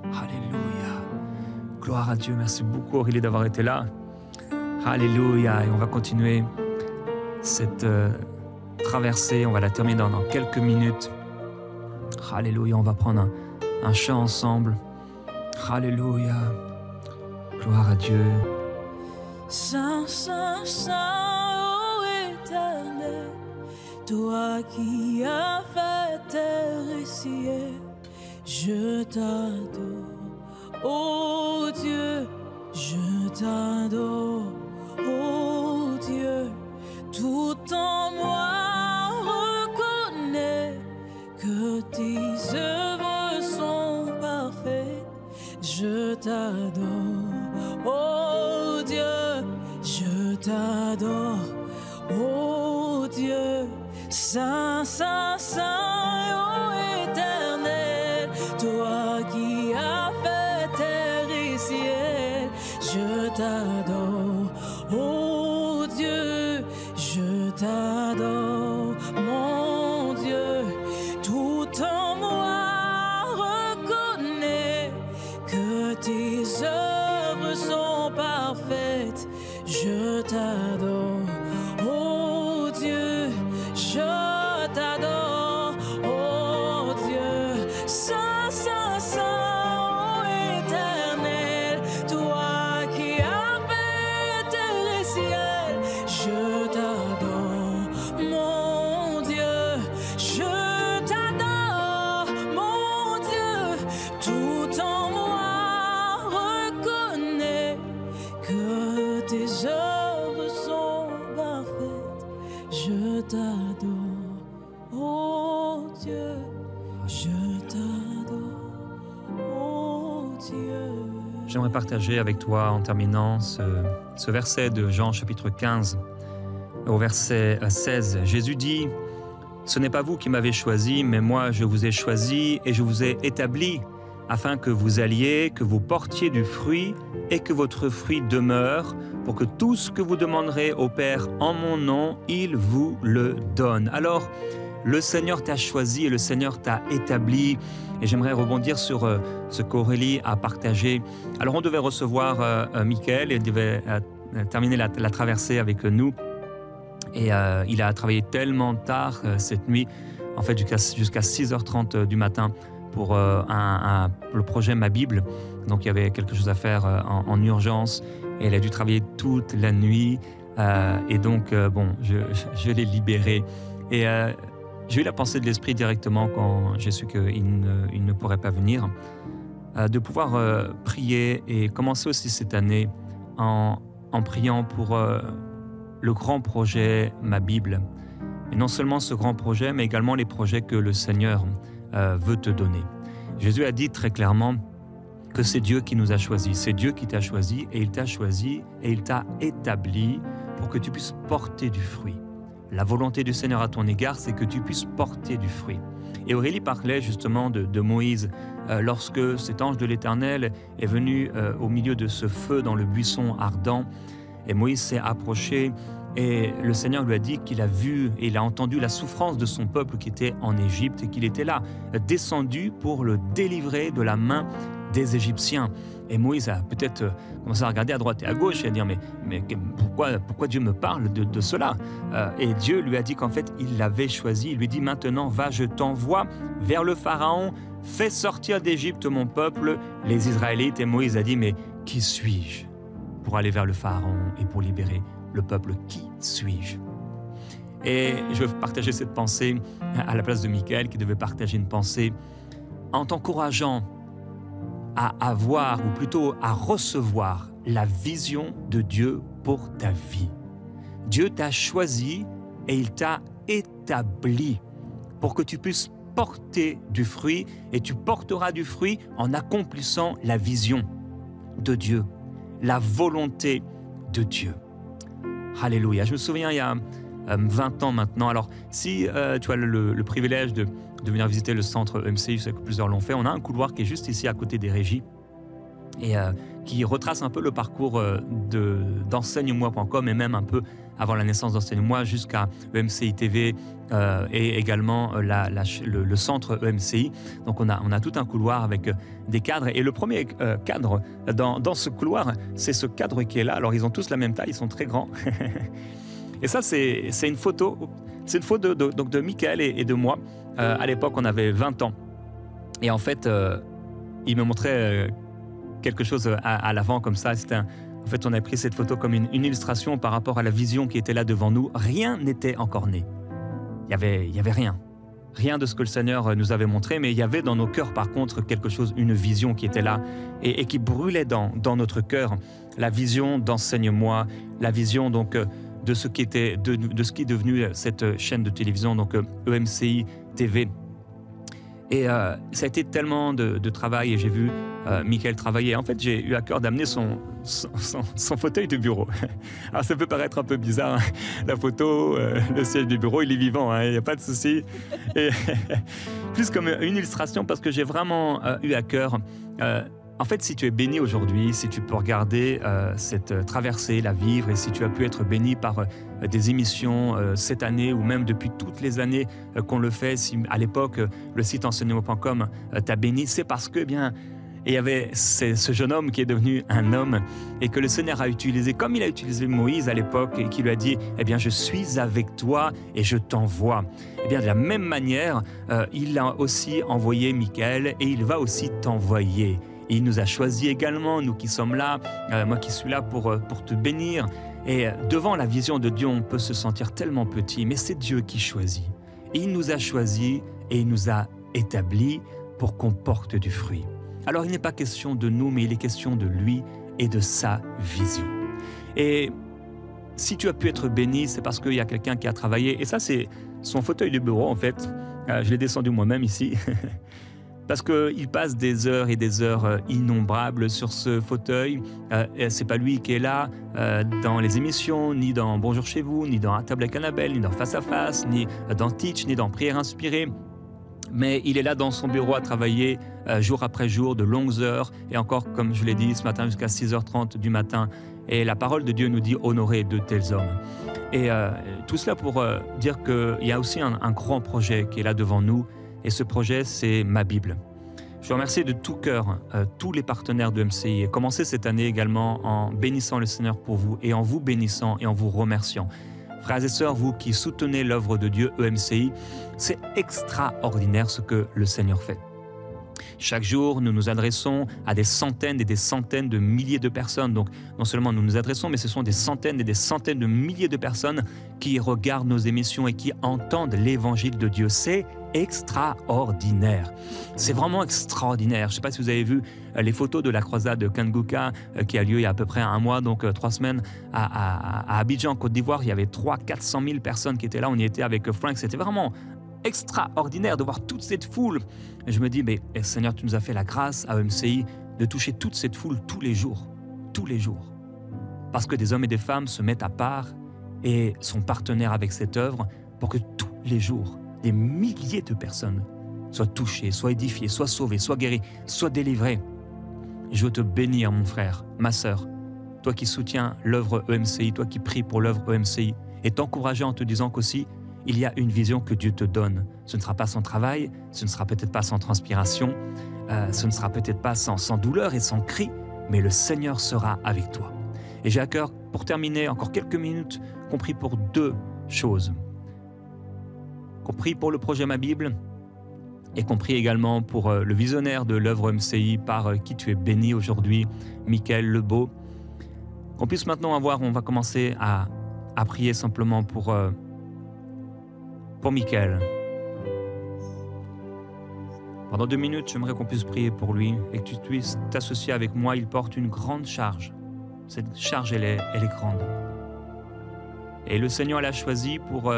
Alléluia. Gloire à Dieu. Merci beaucoup, Aurélie, d'avoir été là. Alléluia. Et on va continuer cette traversée. On va la terminer dans quelques minutes. Alléluia. On va prendre un chant ensemble. Alléluia. Gloire à Dieu. Saint, Saint, Saint, ô Éternel, toi qui as fait terre et ciel, je t'adore, ô Dieu, je t'adore, ô Dieu, tout en moi reconnaît que tes œuvres sont parfaites, je t'adore, ô Dieu. Je t'adore, ô Dieu, Saint, Saint, Saint, ô Éternel, toi qui as fait terre et ciel, je t'adore, ô Dieu, je t'adore, mon Dieu, tout en moi reconnaît que tes œuvres sont parfaites. Je t'adore, oh Dieu, je t'adore, oh Dieu, Saint, Saint, Saint, oh Éternel, toi qui as fait terre et ciel, je t'adore, tes œuvres sont parfaites. Je t'adore, oh Dieu, je t'adore, oh Dieu. J'aimerais partager avec toi en terminant ce verset de Jean chapitre 15 au verset 16. Jésus dit « Ce n'est pas vous qui m'avez choisi, mais moi je vous ai choisi et je vous ai établi afin que vous alliez, que vous portiez du fruit et que votre fruit demeure, pour que tout ce que vous demanderez au Père en mon nom, il vous le donne. » Alors, le Seigneur t'a choisi et le Seigneur t'a établi. Et j'aimerais rebondir sur ce qu'Aurélie a partagé. Alors, on devait recevoir Michael et il devait terminer la traversée avec nous. Et il a travaillé tellement tard cette nuit, en fait jusqu'à 6h30 du matin pour le projet Ma Bible. Donc, il y avait quelque chose à faire en urgence. Et elle a dû travailler toute la nuit. Et donc, je l'ai libéré. Et j'ai eu la pensée de l'Esprit directement quand j'ai su qu'il ne pourrait pas venir, de pouvoir prier et commencer aussi cette année en priant pour le grand projet Ma Bible. Et non seulement ce grand projet, mais également les projets que le Seigneur veut te donner. Jésus a dit très clairement que c'est Dieu qui nous a choisis. C'est Dieu qui t'a choisi et il t'a choisi et il t'a établi pour que tu puisses porter du fruit. La volonté du Seigneur à ton égard, c'est que tu puisses porter du fruit. Et Aurélie parlait justement de Moïse lorsque cet ange de l'Éternel est venu au milieu de ce feu dans le buisson ardent. Et Moïse s'est approché et le Seigneur lui a dit qu'il a vu et il a entendu la souffrance de son peuple qui était en Égypte et qu'il était là, descendu pour le délivrer de la main des Égyptiens. Et Moïse a peut-être commencé à regarder à droite et à gauche et à dire mais pourquoi Dieu me parle de cela et Dieu lui a dit qu'en fait il l'avait choisi. Il lui dit maintenant va, je t'envoie vers le Pharaon, fais sortir d'Égypte mon peuple, les Israélites. Et Moïse a dit mais qui suis-je pour aller vers le Pharaon et pour libérer le peuple? Qui suis-je? Et je veux partager cette pensée à la place de Michael qui devait partager une pensée en t'encourageant à avoir, ou plutôt à recevoir la vision de Dieu pour ta vie. Dieu t'a choisi et il t'a établi pour que tu puisses porter du fruit et tu porteras du fruit en accomplissant la vision de Dieu, la volonté de Dieu. Alléluia. Je me souviens il y a 20 ans maintenant. Alors, si tu as le privilège de venir visiter le centre EMCI, je sais que plusieurs l'ont fait, on a un couloir qui est juste ici à côté des régies et qui retrace un peu le parcours d'enseigne-moi.com et même un peu avant la naissance d'enseigne-moi jusqu'à EMCI TV et également le centre EMCI. Donc on a tout un couloir avec des cadres et le premier cadre dans ce couloir, c'est ce cadre qui est là. Alors ils ont tous la même taille, ils sont très grands. Et ça, c'est une photo. C'est une photo donc de Michael et de moi. À l'époque, on avait 20 ans. Et en fait, il me montrait quelque chose à l'avant comme ça. En fait, on a pris cette photo comme une illustration par rapport à la vision qui était là devant nous. Rien n'était encore né. Il y avait rien. Rien de ce que le Seigneur nous avait montré, mais il y avait dans nos cœurs, par contre, quelque chose, une vision qui était là et qui brûlait dans notre cœur. La vision d'Enseigne-moi, la vision donc de ce qui est devenu cette chaîne de télévision, donc EMCI TV. Et ça a été tellement de travail et j'ai vu Michael travailler. En fait, j'ai eu à cœur d'amener son fauteuil de bureau. Alors ça peut paraître un peu bizarre, hein. La photo, le siège du bureau, il est vivant, hein, il n'y a pas de souci. Et plus comme une illustration parce que j'ai vraiment eu à cœur. En fait, si tu es béni aujourd'hui, si tu peux regarder cette traversée, la vivre, et si tu as pu être béni par des émissions cette année ou même depuis toutes les années qu'on le fait, si à l'époque le site enseignement.com t'a béni, c'est parce que il y avait ce jeune homme qui est devenu un homme et que le Seigneur a utilisé comme il a utilisé Moïse à l'époque et qui lui a dit « Eh bien, je suis avec toi et je t'envoie ». Eh bien, de la même manière, il a aussi envoyé Michael et il va aussi t'envoyer. Il nous a choisis également, nous qui sommes là, moi qui suis là pour te bénir. Et devant la vision de Dieu, on peut se sentir tellement petit, mais c'est Dieu qui choisit. Il nous a choisis et il nous a établis pour qu'on porte du fruit. Alors il n'est pas question de nous, mais il est question de lui et de sa vision. Et si tu as pu être béni, c'est parce qu'il y a quelqu'un qui a travaillé. Et ça, c'est son fauteuil de bureau, en fait. Je l'ai descendu moi-même ici. Parce qu'il passe des heures et des heures innombrables sur ce fauteuil. C'est pas lui qui est là dans les émissions, ni dans Bonjour chez vous, ni dans À table avec Annabelle, ni dans Face à Face, ni dans Teach, ni dans Prière inspirée. Mais il est là dans son bureau à travailler jour après jour, de longues heures. Et encore, comme je l'ai dit ce matin, jusqu'à 6h30 du matin. Et la parole de Dieu nous dit honorer de tels hommes. Et tout cela pour dire qu'il y a aussi un grand projet qui est là devant nous. Et ce projet, c'est ma Bible. Je veux remercier de tout cœur tous les partenaires de MCI et commencer cette année également en bénissant le Seigneur pour vous et en vous bénissant et en vous remerciant. Frères et sœurs, vous qui soutenez l'œuvre de Dieu, EMCI, c'est extraordinaire ce que le Seigneur fait. Chaque jour, nous nous adressons à des centaines et des centaines de milliers de personnes. Donc, non seulement nous nous adressons, mais ce sont des centaines et des centaines de milliers de personnes qui regardent nos émissions et qui entendent l'évangile de Dieu. C'est extraordinaire. C'est vraiment extraordinaire. Je ne sais pas si vous avez vu les photos de la croisade de Kanguka qui a lieu il y a à peu près un mois, donc 3 semaines à Abidjan, Côte d'Ivoire. Il y avait 300-400 000 personnes qui étaient là. On y était avec Frank. C'était vraiment extraordinaire de voir toute cette foule. Et je me dis, mais Seigneur, tu nous as fait la grâce à EMCI de toucher toute cette foule tous les jours. Parce que des hommes et des femmes se mettent à part et sont partenaires avec cette œuvre pour que tous les jours, des milliers de personnes soient touchées, soient édifiées, soient sauvées, soient guéries, soient délivrées. Je veux te bénir, mon frère, ma sœur, toi qui soutiens l'œuvre EMCI, toi qui pries pour l'œuvre EMCI, et t'encourager en te disant qu'aussi, il y a une vision que Dieu te donne. Ce ne sera pas sans travail, ce ne sera peut-être pas sans transpiration, ce ne sera peut-être pas sans douleur et sans cri, mais le Seigneur sera avec toi. Et j'ai à cœur, pour terminer, encore quelques minutes, compris pour 2 choses. Compris pour le projet Ma Bible et compris également pour le visionnaire de l'œuvre MCI par qui tu es béni aujourd'hui, Michael Lebeau. Qu'on puisse maintenant avoir, on va commencer à prier simplement pour Michael. Pendant 2 minutes, j'aimerais qu'on puisse prier pour lui et que tu puisses t'associer avec moi. Il porte une grande charge. Cette charge, elle est grande. Et le Seigneur l'a choisi pour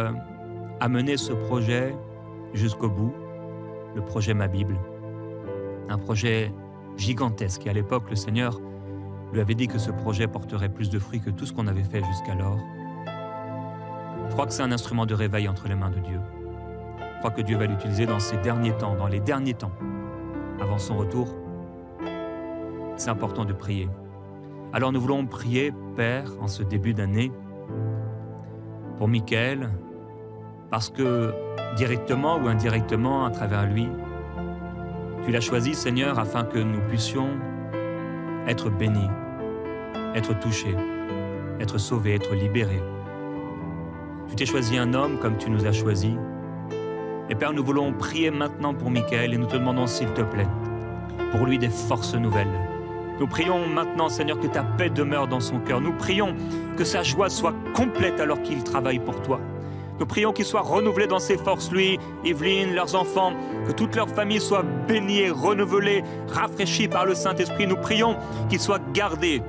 amener ce projet jusqu'au bout, le projet Ma Bible. Un projet gigantesque. Et à l'époque, le Seigneur lui avait dit que ce projet porterait plus de fruits que tout ce qu'on avait fait jusqu'alors. Je crois que c'est un instrument de réveil entre les mains de Dieu. Je crois que Dieu va l'utiliser dans ces derniers temps, dans les derniers temps. Avant son retour, c'est important de prier. Alors nous voulons prier, Père, en ce début d'année, pour Michael, parce que directement ou indirectement, à travers lui, tu l'as choisi, Seigneur, afin que nous puissions être bénis, être touchés, être sauvés, être libérés. Tu t'es choisi un homme comme tu nous as choisis. Et Père, nous voulons prier maintenant pour Michael et nous te demandons, s'il te plaît, pour lui des forces nouvelles. Nous prions maintenant, Seigneur, que ta paix demeure dans son cœur. Nous prions que sa joie soit complète alors qu'il travaille pour toi. Nous prions qu'il soit renouvelé dans ses forces, lui, Evelyne, leurs enfants, que toute leur famille soit bénie et renouvelée, rafraîchie par le Saint-Esprit. Nous prions qu'il soit gardé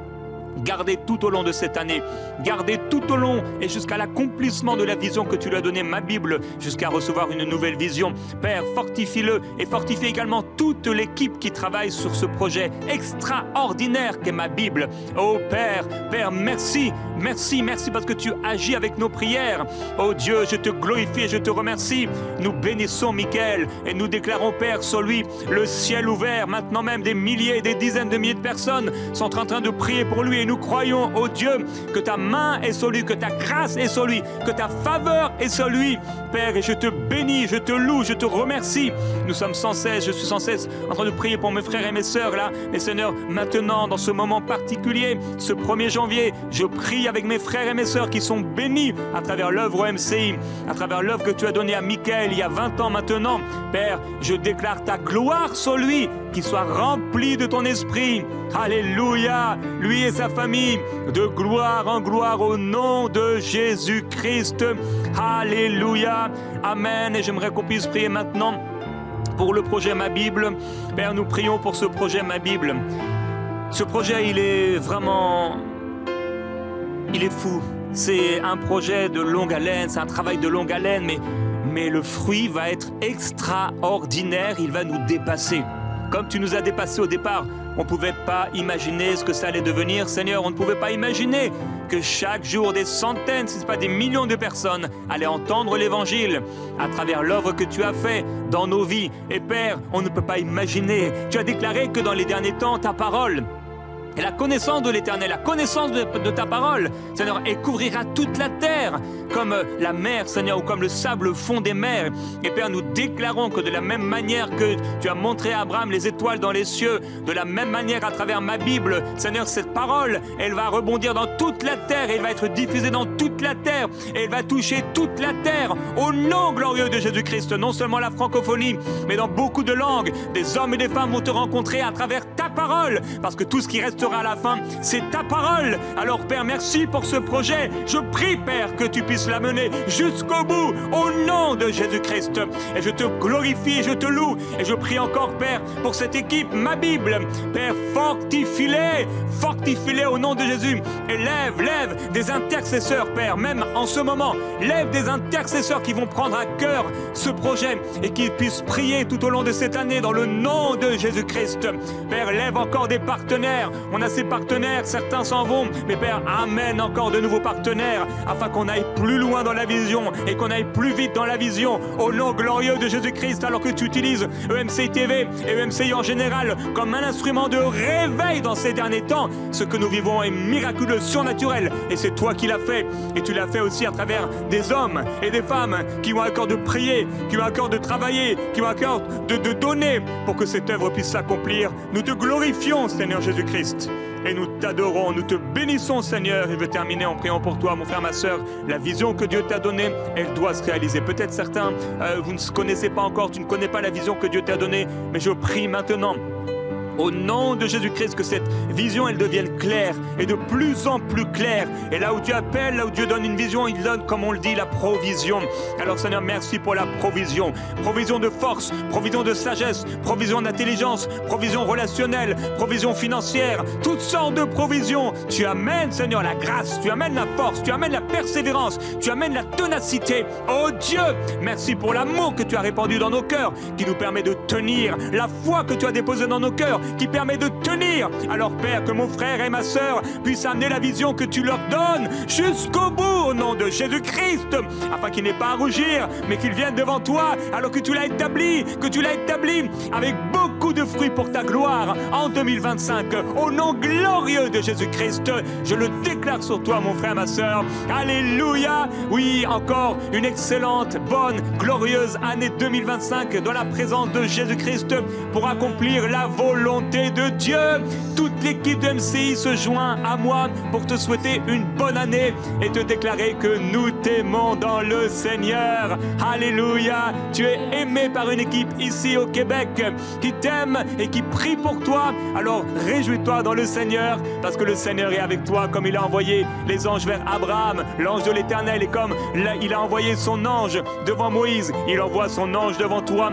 tout au long de cette année, gardé tout au long et jusqu'à l'accomplissement de la vision que tu lui as donnée, Ma Bible, jusqu'à recevoir une nouvelle vision. Père, fortifie-le et fortifie également toute l'équipe qui travaille sur ce projet extraordinaire qu'est Ma Bible. Oh Père, merci parce que tu agis avec nos prières. Oh Dieu, je te glorifie et je te remercie. Nous bénissons Michael et nous déclarons, Père, sur lui le ciel ouvert. Maintenant même, des milliers, des dizaines de milliers de personnes sont en train de prier pour lui. Et nous croyons, oh Dieu, que ta main est sur lui, que ta grâce est sur lui, que ta faveur est sur lui. Père, et je te bénis, je te loue, je te remercie. Je suis sans cesse en train de prier pour mes frères et mes sœurs là. Mais Seigneur, maintenant, dans ce moment particulier, ce 1er janvier, je prie avec mes frères et mes sœurs qui sont bénis à travers l'œuvre MCI, à travers l'œuvre que tu as donnée à Michael il y a 20 ans maintenant. Père, je déclare ta gloire sur lui, qu'il soit rempli de ton esprit. Alléluia, lui et sa famille, de gloire en gloire au nom de Jésus-Christ. Alléluia, amen. Et j'aimerais qu'on puisse prier maintenant pour le projet Ma Bible. Père, nous prions pour ce projet Ma Bible. Ce projet, il est vraiment il est fou. C'est un projet de longue haleine, c'est un travail de longue haleine, mais le fruit va être extraordinaire, il va nous dépasser. Comme tu nous as dépassés au départ, on ne pouvait pas imaginer ce que ça allait devenir. Seigneur, on ne pouvait pas imaginer que chaque jour des centaines, si ce n'est pas des millions de personnes allaient entendre l'Évangile à travers l'œuvre que tu as fait dans nos vies. Et Père, on ne peut pas imaginer. Tu as déclaré que dans les derniers temps, ta parole et la connaissance de l'Éternel, la connaissance de ta parole, Seigneur, elle couvrira toute la terre, comme la mer, Seigneur, ou comme le sable fond des mers. Et Père, nous déclarons que de la même manière que tu as montré à Abraham les étoiles dans les cieux, de la même manière à travers ma Bible, Seigneur, cette parole, elle va rebondir dans toute la terre, elle va être diffusée dans toute la terre, et elle va toucher toute la terre, au nom glorieux de Jésus-Christ. Non seulement la francophonie, mais dans beaucoup de langues, des hommes et des femmes vont te rencontrer à travers ta parole, parce que tout ce qui restera à la fin, c'est ta parole. Alors Père, merci pour ce projet. Je prie, Père, que tu puisses l'amener jusqu'au bout, au nom de Jésus-Christ. Et je te glorifie, je te loue, et je prie encore, Père, pour cette équipe, ma Bible. Père, fortifie-les au nom de Jésus. Et lève des intercesseurs, Père, même en ce moment, lève des intercesseurs qui vont prendre à cœur ce projet et qui puissent prier tout au long de cette année dans le nom de Jésus-Christ. Père, lève encore des partenaires. On a ces partenaires, certains s'en vont, mais Père, amène encore de nouveaux partenaires afin qu'on aille plus loin dans la vision et qu'on aille plus vite dans la vision au nom glorieux de Jésus-Christ, alors que tu utilises EMCI TV et EMCI en général comme un instrument de réveil dans ces derniers temps. Ce que nous vivons est miraculeux, surnaturel, et c'est toi qui l'as fait, et tu l'as fait aussi à travers des hommes et des femmes qui ont à cœur de prier, qui ont à cœur de travailler, qui ont à cœur de donner pour que cette œuvre puisse s'accomplir. Nous te glorifions, Seigneur Jésus-Christ. Et nous t'adorons, nous te bénissons, Seigneur. Et je veux terminer en priant pour toi, mon frère, ma sœur. La vision que Dieu t'a donnée, elle doit se réaliser. Peut-être certains, vous ne connaissez pas encore, tu ne connais pas la vision que Dieu t'a donnée, mais je prie maintenant, au nom de Jésus-Christ, que cette vision, elle devienne claire et de plus en plus claire. Et là où Dieu appelle, là où Dieu donne une vision, il donne, comme on le dit, la provision. Alors Seigneur, merci pour la provision. Provision de force, provision de sagesse, provision d'intelligence, provision relationnelle, provision financière, toutes sortes de provisions. Tu amènes, Seigneur, la grâce, tu amènes la force, tu amènes la persévérance, tu amènes la ténacité. Oh Dieu, merci pour l'amour que tu as répandu dans nos cœurs, qui nous permet de tenir, la foi que tu as déposée dans nos cœurs, qui permet de tenir. Alors Père, que mon frère et ma sœur puissent amener la vision que tu leur donnes jusqu'au bout au nom de Jésus-Christ, afin qu'ils n'aient pas à rougir, mais qu'ils viennent devant toi alors que tu l'as établi, avec beaucoup de fruits pour ta gloire en 2025. Au nom glorieux de Jésus-Christ, je le déclare sur toi, mon frère, ma sœur. Alléluia. Oui, encore une excellente, bonne, glorieuse année 2025 dans la présence de Jésus-Christ pour accomplir la volonté de Dieu. Toute l'équipe de MCI se joint à moi pour te souhaiter une bonne année et te déclarer que nous t'aimons dans le Seigneur. Alléluia. Tu es aimé par une équipe ici au Québec qui t'aime et qui prie pour toi. Alors réjouis-toi dans le Seigneur, parce que le Seigneur est avec toi, comme il a envoyé les anges vers Abraham, l'ange de l'Éternel, et comme il a envoyé son ange devant Moïse, il envoie son ange devant toi.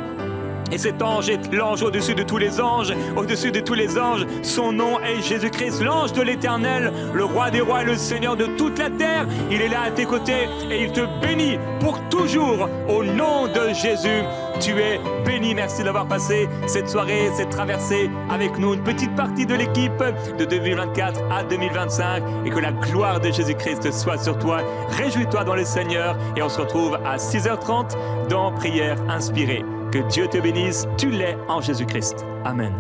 Et cet ange est l'ange au-dessus de tous les anges, au-dessus de tous les anges. Son nom est Jésus-Christ, l'ange de l'Éternel, le roi des rois et le Seigneur de toute la terre. Il est là à tes côtés et il te bénit pour toujours au nom de Jésus. Tu es béni. Merci d'avoir passé cette soirée, cette traversée avec nous, une petite partie de l'équipe de 2024 à 2025, et que la gloire de Jésus-Christ soit sur toi. Réjouis-toi dans le Seigneur et on se retrouve à 6h30 dans Prière Inspirée. Que Dieu te bénisse, tu l'es en Jésus-Christ. Amen.